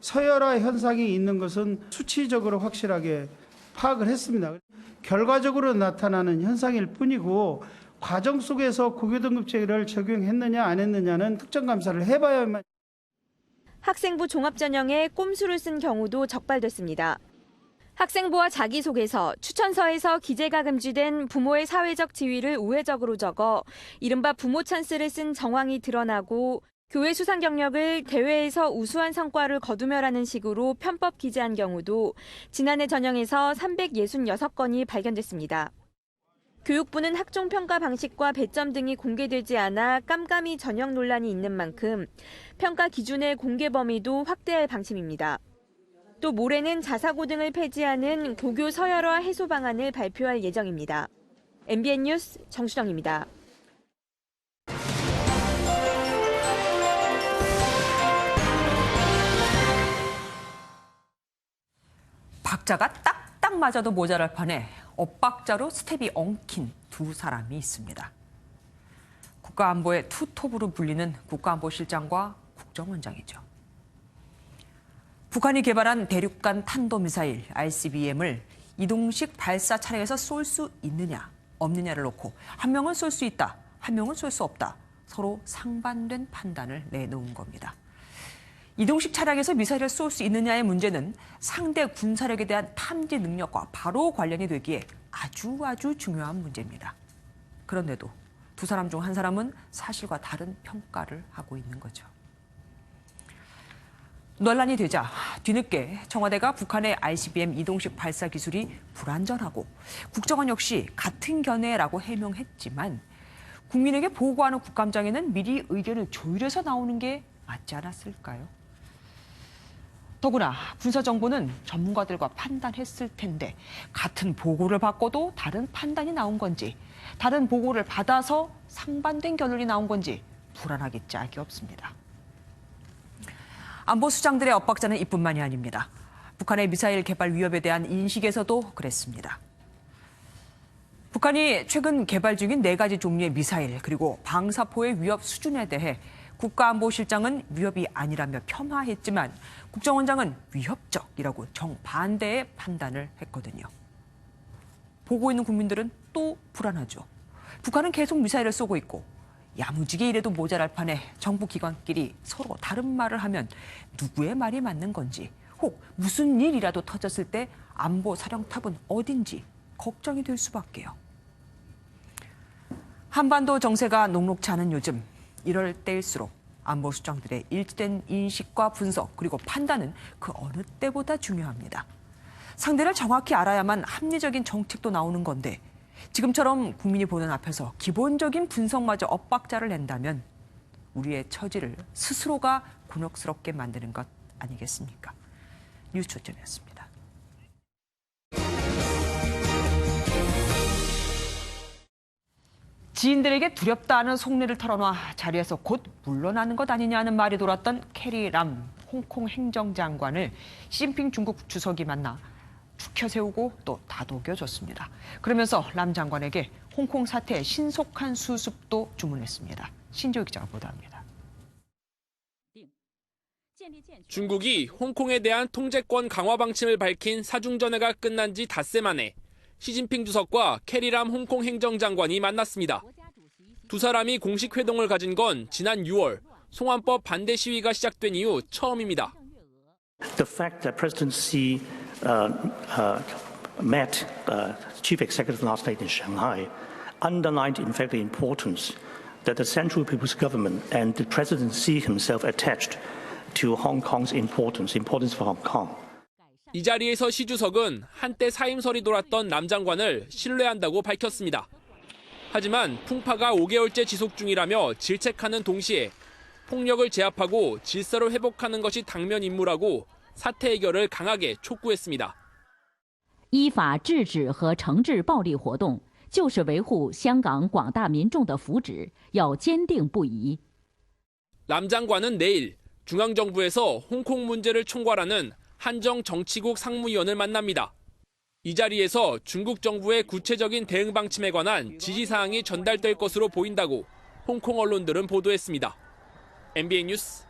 서열화 현상이 있는 것은 수치적으로 확실하게 파악을 했습니다. 결과적으로 나타나는 현상일 뿐이고 과정 속에서 고교 등급제를 적용했느냐 안 했느냐는 특정 감사를 해봐야만. 학생부 종합전형에 꼼수를 쓴 경우도 적발됐습니다. 학생부와 자기소개서, 추천서에서 기재가 금지된 부모의 사회적 지위를 우회적으로 적어 이른바 부모 찬스를 쓴 정황이 드러나고 교회 수상 경력을 대회에서 우수한 성과를 거두며라는 식으로 편법 기재한 경우도 지난해 전형에서 366건이 발견됐습니다. 교육부는 학종 평가 방식과 배점 등이 공개되지 않아 깜깜이 전형 논란이 있는 만큼 평가 기준의 공개 범위도 확대할 방침입니다. 또 모레는 자사고 등을 폐지하는 고교 서열화 해소 방안을 발표할 예정입니다. MBN 뉴스 정수정입니다. 박자가 딱딱 맞아도 모자랄 판에 엇박자로 스텝이 엉킨 두 사람이 있습니다. 국가안보의 투톱으로 불리는 국가안보실장과 국정원장이죠. 북한이 개발한 대륙간 탄도미사일 ICBM을 이동식 발사 차량에서 쏠 수 있느냐 없느냐를 놓고 한 명은 쏠 수 있다, 한 명은 쏠 수 없다. 서로 상반된 판단을 내놓은 겁니다. 이동식 차량에서 미사일을 쏠 수 있느냐의 문제는 상대 군사력에 대한 탐지 능력과 바로 관련이 되기에 아주 중요한 문제입니다. 그런데도 두 사람 중 한 사람은 사실과 다른 평가를 하고 있는 거죠. 논란이 되자 뒤늦게 청와대가 북한의 ICBM 이동식 발사 기술이 불안전하고 국정원 역시 같은 견해라고 해명했지만 국민에게 보고하는 국감장에는 미리 의견을 조율해서 나오는 게 맞지 않았을까요? 더구나 군사정보는 전문가들과 판단했을 텐데 같은 보고를 받고도 다른 판단이 나온 건지 다른 보고를 받아서 상반된 결론이 나온 건지 불안하기 짝이 없습니다. 안보 수장들의 엇박자는 이뿐만이 아닙니다. 북한의 미사일 개발 위협에 대한 인식에서도 그랬습니다. 북한이 최근 개발 중인 4가지 종류의 미사일 그리고 방사포의 위협 수준에 대해 국가안보실장은 위협이 아니라며 폄하했지만 국정원장은 위협적이라고 정반대의 판단을 했거든요. 보고 있는 국민들은 또 불안하죠. 북한은 계속 미사일을 쏘고 있고 야무지게 이래도 모자랄 판에 정부 기관끼리 서로 다른 말을 하면 누구의 말이 맞는 건지 혹 무슨 일이라도 터졌을 때 안보 사령탑은 어딘지 걱정이 될 수밖에요. 한반도 정세가 녹록치 않은 요즘 이럴 때일수록 안보 수장들의 일치된 인식과 분석 그리고 판단은 그 어느 때보다 중요합니다. 상대를 정확히 알아야만 합리적인 정책도 나오는 건데 지금처럼 국민이 보는 앞에서 기본적인 분석마저 엇박자를 낸다면 우리의 처지를 스스로가 곤혹스럽게 만드는 것 아니겠습니까? 뉴스 초점이었습니다. 지인들에게 두렵다 하는 속내를 털어놔 자리에서 곧 물러나는 것 아니냐는 말이 돌았던 캐리 람 홍콩 행정장관을 시진핑 중국 주석이 만나 축혀 세우고 또 다독여줬습니다. 그러면서 람 장관에게 홍콩 사태의 신속한 수습도 주문했습니다. 신지호 기자가 보도합니다. 중국이 홍콩에 대한 통제권 강화 방침을 밝힌 사중전회가 끝난 지 닷새 만에 시진핑 주석과 캐리람 홍콩 행정장관이 만났습니다. 두 사람이 공식 회동을 가진 건 지난 6월 송환법 반대 시위가 시작된 이후 처음입니다. The fact that President Xi met Chief Executive last night in Shanghai underlined, in fact, the importance that the Central People's Government and the President Xi himself attached to Hong Kong's importance for Hong Kong. 이 자리에서 시 주석은 한때 사임설이 돌았던 남 장관을 신뢰한다고 밝혔습니다. 하지만 풍파가 5개월째 지속 중이라며 질책하는 동시에 폭력을 제압하고 질서를 회복하는 것이 당면 임무라고 사태 해결을 강하게 촉구했습니다. 依法制止和惩治暴力活动，就是维护香港广大民众的福祉，要坚定不移。 남 장관은 내일 중앙정부에서 홍콩 문제를 총괄하는 한정 정치국 상무위원을 만납니다. 이 자리에서 중국 정부의 구체적인 대응 방침에 관한 지시사항이 전달될 것으로 보인다고 홍콩 언론들은 보도했습니다. MBN 뉴스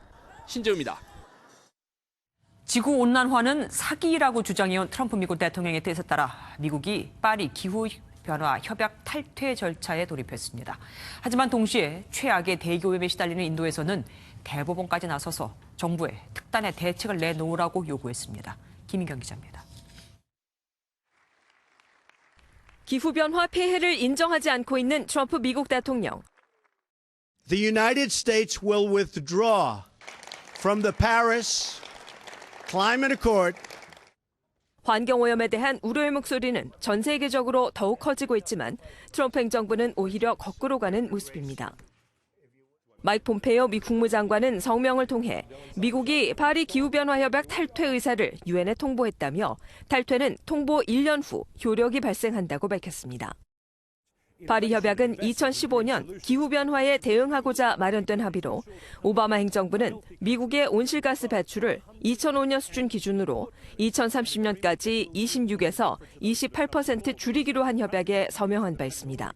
신재우입니다. 지구온난화는 사기라고 주장해온 트럼프 미국 대통령의 뜻에 따라 미국이 파리 기후변화 협약 탈퇴 절차에 돌입했습니다. 하지만 동시에 최악의 대기오염에 시달리는 인도에서는 대법원까지 나서서 정부에 특단의 대책을 내놓으라고 요구했습니다. 김인경 기자입니다. 기후변화 폐해를 인정하지 않고 있는 트럼프 미국 대통령. The United States will withdraw from the Paris Climate Accord. 환경오염에 대한 우려의 목소리는 전 세계적으로 더욱 커지고 있지만 트럼프 행정부는 오히려 거꾸로 가는 모습입니다. 마이크 폼페이오 미 국무장관은 성명을 통해 미국이 파리 기후변화 협약 탈퇴 의사를 유엔에 통보했다며 탈퇴는 통보 1년 후 효력이 발생한다고 밝혔습니다. 파리 협약은 2015년 기후변화에 대응하고자 마련된 합의로 오바마 행정부는 미국의 온실가스 배출을 2005년 수준 기준으로 2030년까지 26에서 28% 줄이기로 한 협약에 서명한 바 있습니다.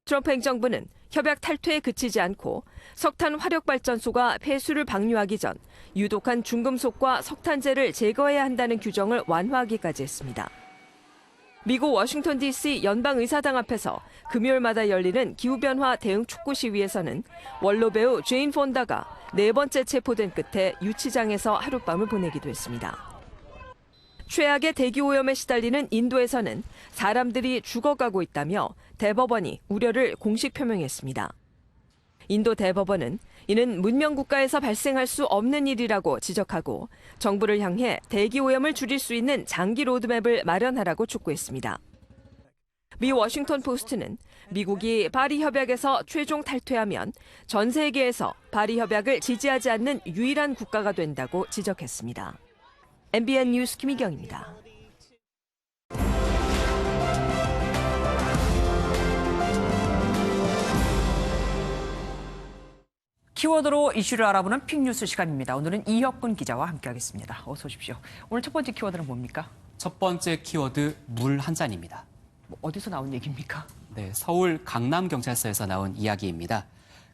트럼프 행정부는 협약 탈퇴에 그치지 않고 석탄 화력발전소가 폐수를 방류하기 전 유독한 중금속과 석탄재를 제거해야 한다는 규정을 완화하기까지 했습니다. 미국 워싱턴 DC 연방의사당 앞에서 금요일마다 열리는 기후변화 대응 촉구 시위에서는 원로 배우 제인 폰다가 4번째 체포된 끝에 유치장에서 하룻밤을 보내기도 했습니다. 최악의 대기오염에 시달리는 인도에서는 사람들이 죽어가고 있다며 대법원이 우려를 공식 표명했습니다. 인도 대법원은 이는 문명국가에서 발생할 수 없는 일이라고 지적하고 정부를 향해 대기오염을 줄일 수 있는 장기 로드맵을 마련하라고 촉구했습니다. 미 워싱턴 포스트는 미국이 파리 협약에서 최종 탈퇴하면 전 세계에서 파리 협약을 지지하지 않는 유일한 국가가 된다고 지적했습니다. MBN 뉴스 김희경입니다. 키워드로 이슈를 알아보는 픽뉴스 시간입니다. 오늘은 이혁근 기자와 함께하겠습니다. 어서 오십시오. 오늘 첫 번째 키워드는 뭡니까? 첫 번째 키워드 물 한 잔입니다. 어디서 나온 얘기입니까? 네, 서울 강남경찰서에서 나온 이야기입니다.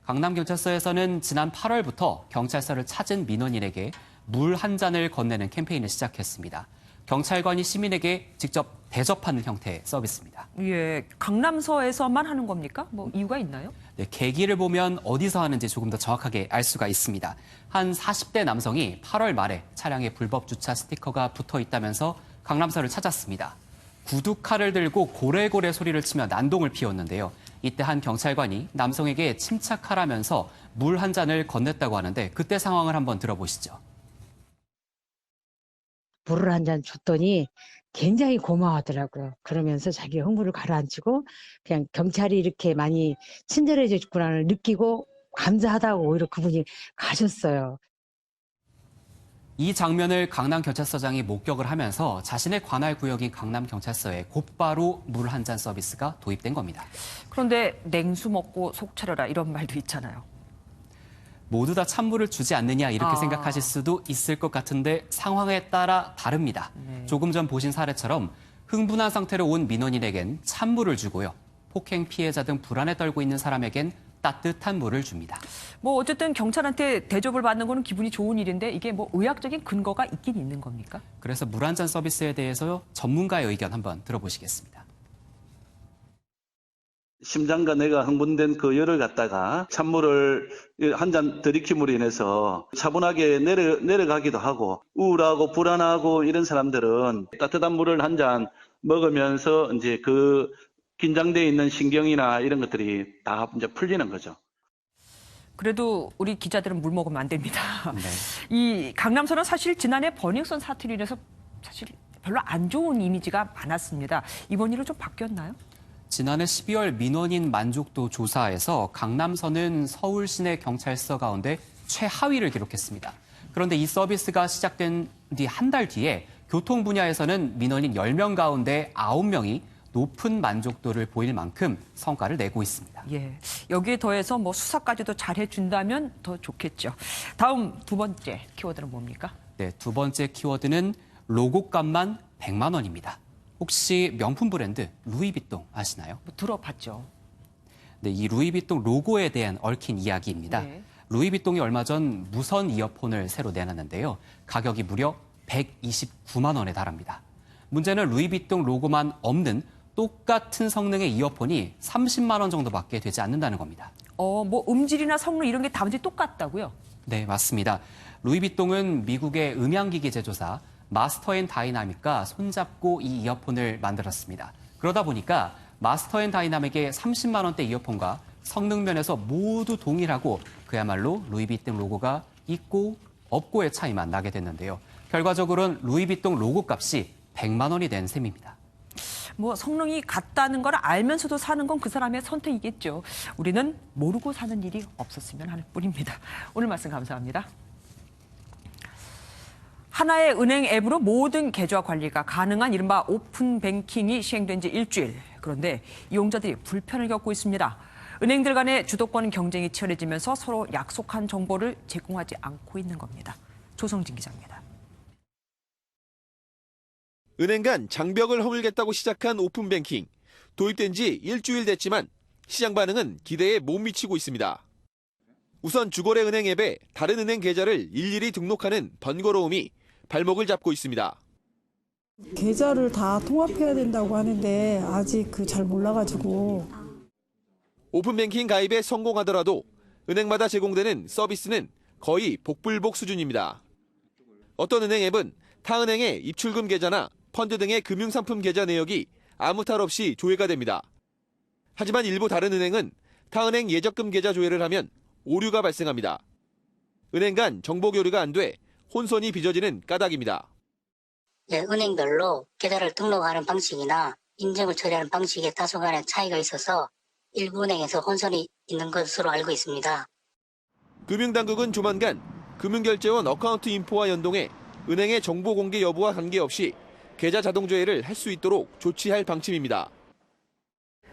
강남경찰서에서는 지난 8월부터 경찰서를 찾은 민원인에게 물 한 잔을 건네는 캠페인을 시작했습니다. 경찰관이 시민에게 직접 대접하는 형태의 서비스입니다. 예, 강남서에서만 하는 겁니까? 뭐 이유가 있나요? 네, 계기를 보면 어디서 하는지 조금 더 정확하게 알 수가 있습니다. 한 40대 남성이 8월 말에 차량에 불법 주차 스티커가 붙어 있다면서 강남서를 찾았습니다. 구두칼을 들고 고래고래 소리를 치며 난동을 피웠는데요. 이때 한 경찰관이 남성에게 침착하라면서 물 한 잔을 건넸다고 하는데 그때 상황을 한번 들어보시죠. 물을 한 잔 줬더니 굉장히 고마워하더라고요. 그러면서 자기 흥분을 가라앉히고 그냥 경찰이 이렇게 많이 친절해져 있구나를 느끼고 감사하다고 오히려 그분이 가셨어요. 이 장면을 강남경찰서장이 목격을 하면서 자신의 관할 구역인 강남경찰서에 곧바로 물 한 잔 서비스가 도입된 겁니다. 그런데 냉수 먹고 속 차려라 이런 말도 있잖아요. 모두 다 찬물을 주지 않느냐 이렇게 생각하실 수도 있을 것 같은데 상황에 따라 다릅니다. 조금 전 보신 사례처럼 흥분한 상태로 온 민원인에겐 찬물을 주고요. 폭행 피해자 등 불안에 떨고 있는 사람에겐 따뜻한 물을 줍니다. 뭐 어쨌든 경찰한테 대접을 받는 거는 기분이 좋은 일인데 이게 뭐 의학적인 근거가 있긴 있는 겁니까? 그래서 물 한 잔 서비스에 대해서 전문가의 의견 한번 들어보시겠습니다. 심장과 뇌가 흥분된 그 열을 갖다가 찬물을 한 잔 들이킴으로 인해서 차분하게 내려가기도 하고 우울하고 불안하고 이런 사람들은 따뜻한 물을 한 잔 먹으면서 이제 그 긴장돼 있는 신경이나 이런 것들이 다 이제 풀리는 거죠. 그래도 우리 기자들은 물 먹으면 안 됩니다. 네. 이 강남서는 사실 지난해 버닝썬 사태로 인해서 사실 별로 안 좋은 이미지가 많았습니다. 이번 일은 좀 바뀌었나요? 지난해 12월 민원인 만족도 조사에서 강남서는 서울 시내 경찰서 가운데 최하위를 기록했습니다. 그런데 이 서비스가 시작된 뒤 한 달 뒤에 교통 분야에서는 민원인 10명 가운데 9명이 높은 만족도를 보일 만큼 성과를 내고 있습니다. 예, 여기에 더해서 뭐 수사까지도 잘해준다면 더 좋겠죠. 다음 두 번째 키워드는 뭡니까? 네, 두 번째 키워드는 로고값만 100만 원입니다. 혹시 명품 브랜드 루이비통 아시나요? 뭐 들어봤죠. 네, 이 루이비통 로고에 대한 얽힌 이야기입니다. 네. 루이비통이 얼마 전 무선 이어폰을 새로 내놨는데요. 가격이 무려 129만 원에 달합니다. 문제는 루이비통 로고만 없는 똑같은 성능의 이어폰이 30만 원 정도밖에 되지 않는다는 겁니다. 뭐 음질이나 성능 이런 게 다 완전히 똑같다고요? 네, 맞습니다. 루이비통은 미국의 음향기기 제조사 마스터앤다이나믹과 손잡고 이 이어폰을 만들었습니다. 그러다 보니까 마스터앤다이나믹의 30만 원대 이어폰과 성능 면에서 모두 동일하고 그야말로 루이비통 로고가 있고 없고의 차이만 나게 됐는데요. 결과적으로는 루이비통 로고 값이 100만 원이 된 셈입니다. 뭐 성능이 같다는 걸 알면서도 사는 건 그 사람의 선택이겠죠. 우리는 모르고 사는 일이 없었으면 하는 뿐입니다. 오늘 말씀 감사합니다. 하나의 은행 앱으로 모든 계좌 관리가 가능한 이른바 오픈 뱅킹이 시행된 지 일주일. 그런데 이용자들이 불편을 겪고 있습니다. 은행들 간의 주도권 경쟁이 치열해지면서 서로 약속한 정보를 제공하지 않고 있는 겁니다. 조성진 기자입니다. 은행 간 장벽을 허물겠다고 시작한 오픈뱅킹. 도입된 지 일주일 됐지만 시장 반응은 기대에 못 미치고 있습니다. 우선 주거래은행 앱에 다른 은행 계좌를 일일이 등록하는 번거로움이 발목을 잡고 있습니다. 계좌를 다 통합해야 된다고 하는데 아직 잘 몰라가지고. 오픈뱅킹 가입에 성공하더라도 은행마다 제공되는 서비스는 거의 복불복 수준입니다. 어떤 은행 앱은 타 은행의 입출금 계좌나 펀드 등의 금융상품 계좌 내역이 아무 탈 없이 조회가 됩니다. 하지만 일부 다른 은행은 타 은행 예적금 계좌 조회를 하면 오류가 발생합니다. 은행 간 정보 교류가 안 돼 혼선이 빚어지는 까닭입니다. 네, 은행별로 계좌를 등록하는 방식이나 인증을 처리하는 방식에 다소간의 차이가 있어서 일부 은행에서 혼선이 있는 것으로 알고 있습니다. 금융당국은 조만간 금융결제원 어카운트 인포와 연동해 은행의 정보 공개 여부와 관계없이 계좌 자동 조회를 할 수 있도록 조치할 방침입니다.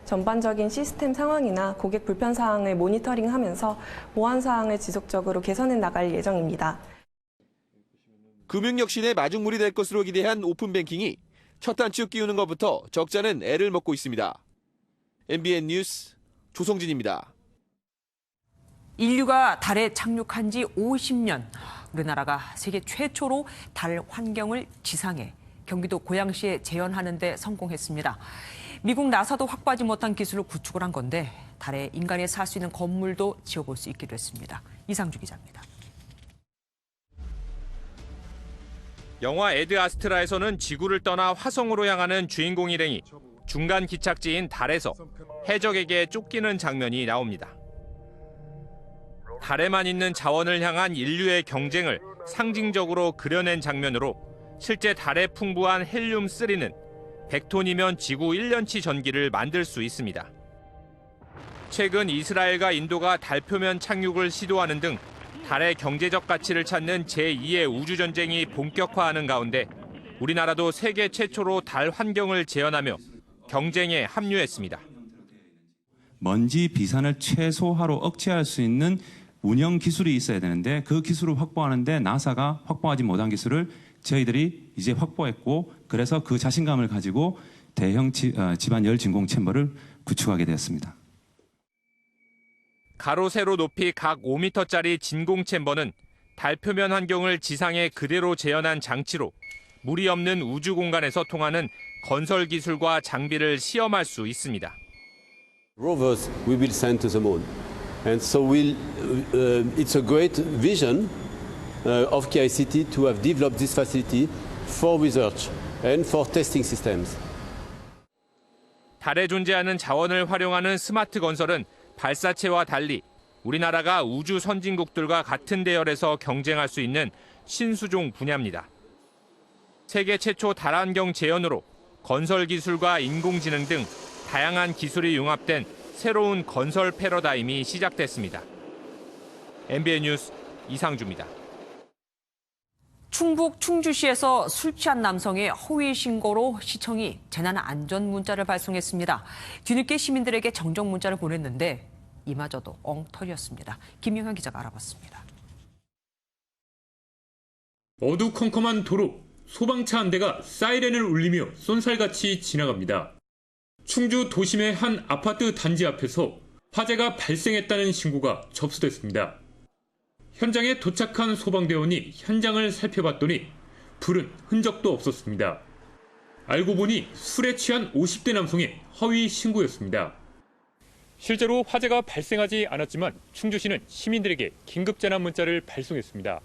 전반적인 시스템 상황이나 고객 불편 사항을 모니터링하면서 보안 사항을 지속적으로 개선해 나갈 예정입니다. 금융혁신의 마중물이 될 것으로 기대한 오픈뱅킹이 첫 단추 끼우는 것부터 적자는 애를 먹고 있습니다. MBN 뉴스 조성진입니다. 인류가 달에 착륙한 지 50년. 우리나라가 세계 최초로 달 환경을 지상에 경기도 고양시에 재현하는 데 성공했습니다. 미국 나사도 확보하지 못한 기술을 구축을 한 건데 달에 인간이 살 수 있는 건물도 지어볼 수 있게 됐습니다. 이상주 기자입니다. 영화 에드 아스트라에서는 지구를 떠나 화성으로 향하는 주인공 일행이 중간 기착지인 달에서 해적에게 쫓기는 장면이 나옵니다. 달에만 있는 자원을 향한 인류의 경쟁을 상징적으로 그려낸 장면으로 실제 달에 풍부한 헬륨-3는 100톤이면 지구 1년치 전기를 만들 수 있습니다. 최근 이스라엘과 인도가 달 표면 착륙을 시도하는 등 달의 경제적 가치를 찾는 제2의 우주전쟁이 본격화하는 가운데 우리나라도 세계 최초로 달 환경을 재현하며 경쟁에 합류했습니다. 먼지 비산을 최소화로 억제할 수 있는 운영 기술이 있어야 되는데 그 기술을 확보하는데 나사가 확보하지 못한 기술을 저희들이 이제 확보했고 그래서 그 자신감을 가지고 대형 집안 열 진공 챔버를 구축하게 되었습니다. 가로 세로 높이 각 5m짜리 진공 챔버는 달 표면 환경을 지상에 그대로 재현한 장치로 물이 없는 우주 공간에서 통하는 건설 기술과 장비를 시험할 수 있습니다. Rovers we will send to the moon. And so it's a great vision of KICT to have developed this facility for research and for testing systems. 달에 존재하는 자원을 활용하는 스마트 건설은 발사체와 달리 우리나라가 우주 선진국들과 같은 대열에서 경쟁할 수 있는 신수종 분야입니다. 세계 최초 달 환경 재현으로 건설 기술과 인공지능 등 다양한 기술이 융합된 새로운 건설 패러다임이 시작됐습니다. MBN 뉴스 이상주입니다. 충북 충주시에서 술 취한 남성의 허위 신고로 시청이 재난 안전 문자를 발송했습니다. 뒤늦게 시민들에게 정정 문자를 보냈는데 이마저도 엉터리였습니다. 김용현 기자가 알아봤습니다. 어두컴컴한 도로, 소방차 한 대가 사이렌을 울리며 쏜살같이 지나갑니다. 충주 도심의 한 아파트 단지 앞에서 화재가 발생했다는 신고가 접수됐습니다. 현장에 도착한 소방대원이 현장을 살펴봤더니 불은 흔적도 없었습니다. 알고 보니 술에 취한 50대 남성의 허위 신고였습니다. 실제로 화재가 발생하지 않았지만 충주시는 시민들에게 긴급재난 문자를 발송했습니다.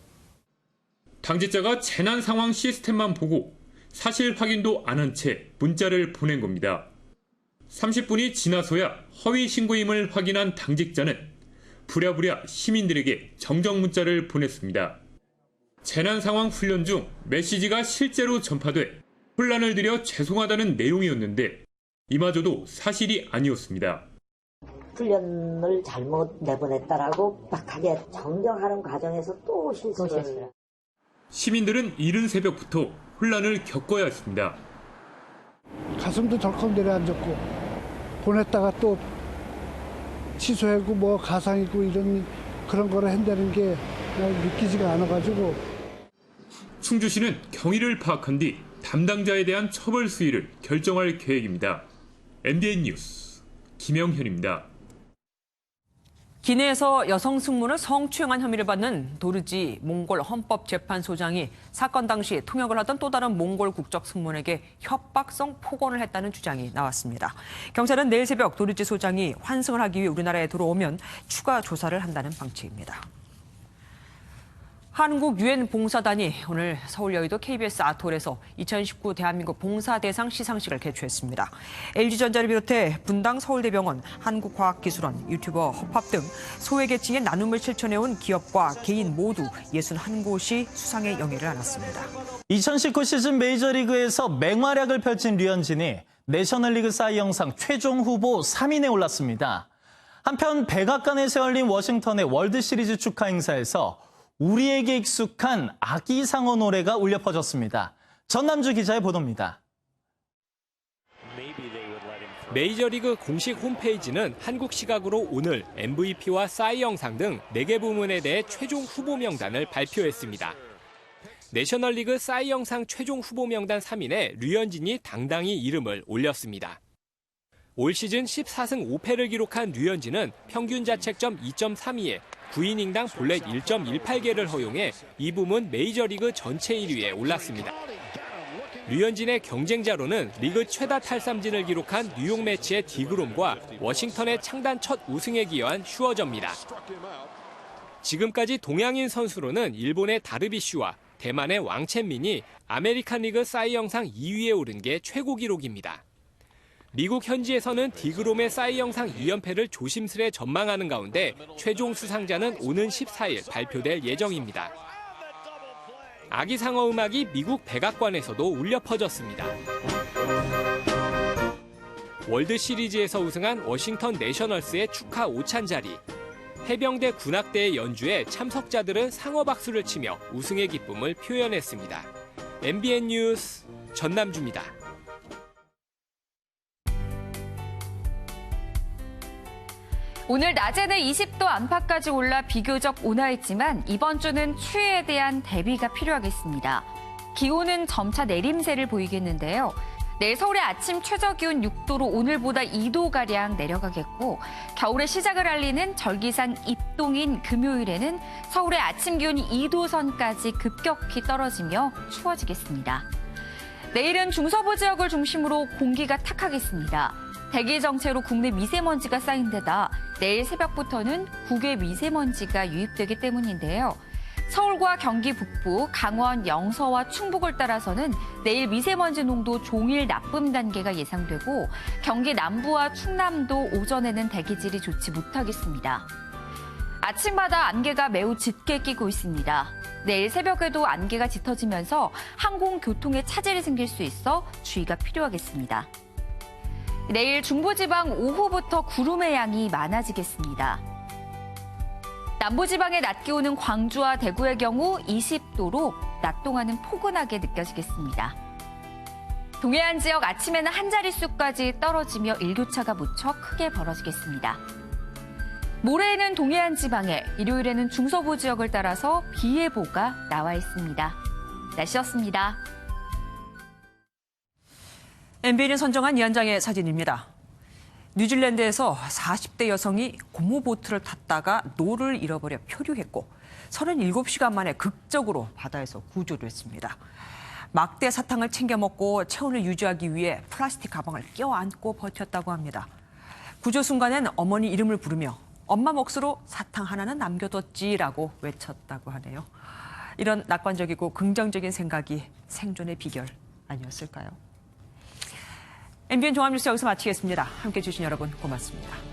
당직자가 재난 상황 시스템만 보고 사실 확인도 안 한 채 문자를 보낸 겁니다. 30분이 지나서야 허위 신고임을 확인한 당직자는 부랴부랴 시민들에게 정정 문자를 보냈습니다. 재난 상황 훈련 중 메시지가 실제로 전파돼 혼란을 드려 죄송하다는 내용이었는데 이마저도 사실이 아니었습니다. 훈련을 잘못 내보냈다라고 빡하게 정정하는 과정에서 또 실수를. 시민들은 이른 새벽부터 혼란을 겪어야 했습니다. 가슴도 덜컥 내려앉았고 보냈다가 또 취소하고 뭐 가상이고 이런 그런 거를 한다는 게 믿기지가 않아가지고. 충주시는 경위를 파악한 뒤 담당자에 대한 처벌 수위를 결정할 계획입니다. MBN 뉴스 김영현입니다. 기내에서 여성 승무원을 성추행한 혐의를 받는 도르지 몽골 헌법재판소장이 사건 당시 통역을 하던 또 다른 몽골 국적 승무원에게 협박성 폭언을 했다는 주장이 나왔습니다. 경찰은 내일 새벽 도르지 소장이 환승을 하기 위해 우리나라에 들어오면 추가 조사를 한다는 방침입니다. 한국 유엔 봉사단이 오늘 서울 여의도 KBS 아트홀에서 2019 대한민국 봉사대상 시상식을 개최했습니다. LG전자를 비롯해 분당 서울대병원, 한국과학기술원, 유튜버 허팝 등 소외계층의 나눔을 실천해온 기업과 개인 모두 61곳이 수상의 영예를 안았습니다. 2019 시즌 메이저리그에서 맹활약을 펼친 류현진이 내셔널리그 사이 영상 최종 후보 3인에 올랐습니다. 한편 백악관에서 열린 워싱턴의 월드시리즈 축하 행사에서 우리에게 익숙한 아기상어 노래가 울려 퍼졌습니다. 전남주 기자의 보도입니다. 메이저리그 공식 홈페이지는 한국 시각으로 오늘 MVP와 싸이 영상 등 4개 부문에 대해 최종 후보 명단을 발표했습니다. 내셔널리그 싸이 영상 최종 후보 명단 3인에 류현진이 당당히 이름을 올렸습니다. 올 시즌 14승 5패를 기록한 류현진은 평균 자책점 2.32에 9이닝당 볼넷 1.18개를 허용해 이 부문 메이저리그 전체 1위에 올랐습니다. 류현진의 경쟁자로는 리그 최다 탈삼진을 기록한 뉴욕 매치의 디그롬과 워싱턴의 창단 첫 우승에 기여한 슈어저입니다. 지금까지 동양인 선수로는 일본의 다르비슈와 대만의 왕첸민이 아메리칸 리그 싸이 영상 2위에 오른 게 최고 기록입니다. 미국 현지에서는 디그롬의 싸이 영상 2연패를 조심스레 전망하는 가운데 최종 수상자는 오는 14일 발표될 예정입니다. 아기상어 음악이 미국 백악관에서도 울려 퍼졌습니다. 월드 시리즈에서 우승한 워싱턴 내셔널스의 축하 오찬자리. 해병대 군악대의 연주에 참석자들은 상어 박수를 치며 우승의 기쁨을 표현했습니다. MBN 뉴스 전남주입니다. 오늘 낮에는 20도 안팎까지 올라 비교적 온화했지만 이번 주는 추위에 대한 대비가 필요하겠습니다. 기온은 점차 내림세를 보이겠는데요. 내일 서울의 아침 최저기온 6도로 오늘보다 2도가량 내려가겠고 겨울의 시작을 알리는 절기상 입동인 금요일에는 서울의 아침 기온이 2도 선까지 급격히 떨어지며 추워지겠습니다. 내일은 중서부 지역을 중심으로 공기가 탁하겠습니다. 대기 정체로 국내 미세먼지가 쌓인 데다 내일 새벽부터는 국외 미세먼지가 유입되기 때문인데요. 서울과 경기 북부, 강원, 영서와 충북을 따라서는 내일 미세먼지 농도 종일 나쁨 단계가 예상되고 경기 남부와 충남도 오전에는 대기질이 좋지 못하겠습니다. 아침마다 안개가 매우 짙게 끼고 있습니다. 내일 새벽에도 안개가 짙어지면서 항공교통에 차질이 생길 수 있어 주의가 필요하겠습니다. 내일 중부지방 오후부터 구름의 양이 많아지겠습니다. 남부지방의 낮 기온은 광주와 대구의 경우 20도로 낮 동안은 포근하게 느껴지겠습니다. 동해안 지역 아침에는 한 자릿수까지 떨어지며 일교차가 무척 크게 벌어지겠습니다. 모레에는 동해안 지방에, 일요일에는 중서부 지역을 따라서 비 예보가 나와 있습니다. 날씨였습니다. MBN이 선정한 이 한 장의 사진입니다. 뉴질랜드에서 40대 여성이 고무보트를 탔다가 노를 잃어버려 표류했고 37시간 만에 극적으로 바다에서 구조를 했습니다. 막대 사탕을 챙겨 먹고 체온을 유지하기 위해 플라스틱 가방을 껴안고 버텼다고 합니다. 구조 순간엔 어머니 이름을 부르며 엄마 몫으로 사탕 하나는 남겨뒀지라고 외쳤다고 하네요. 이런 낙관적이고 긍정적인 생각이 생존의 비결 아니었을까요? MBN 종합뉴스 여기서 마치겠습니다. 함께해 주신 여러분 고맙습니다.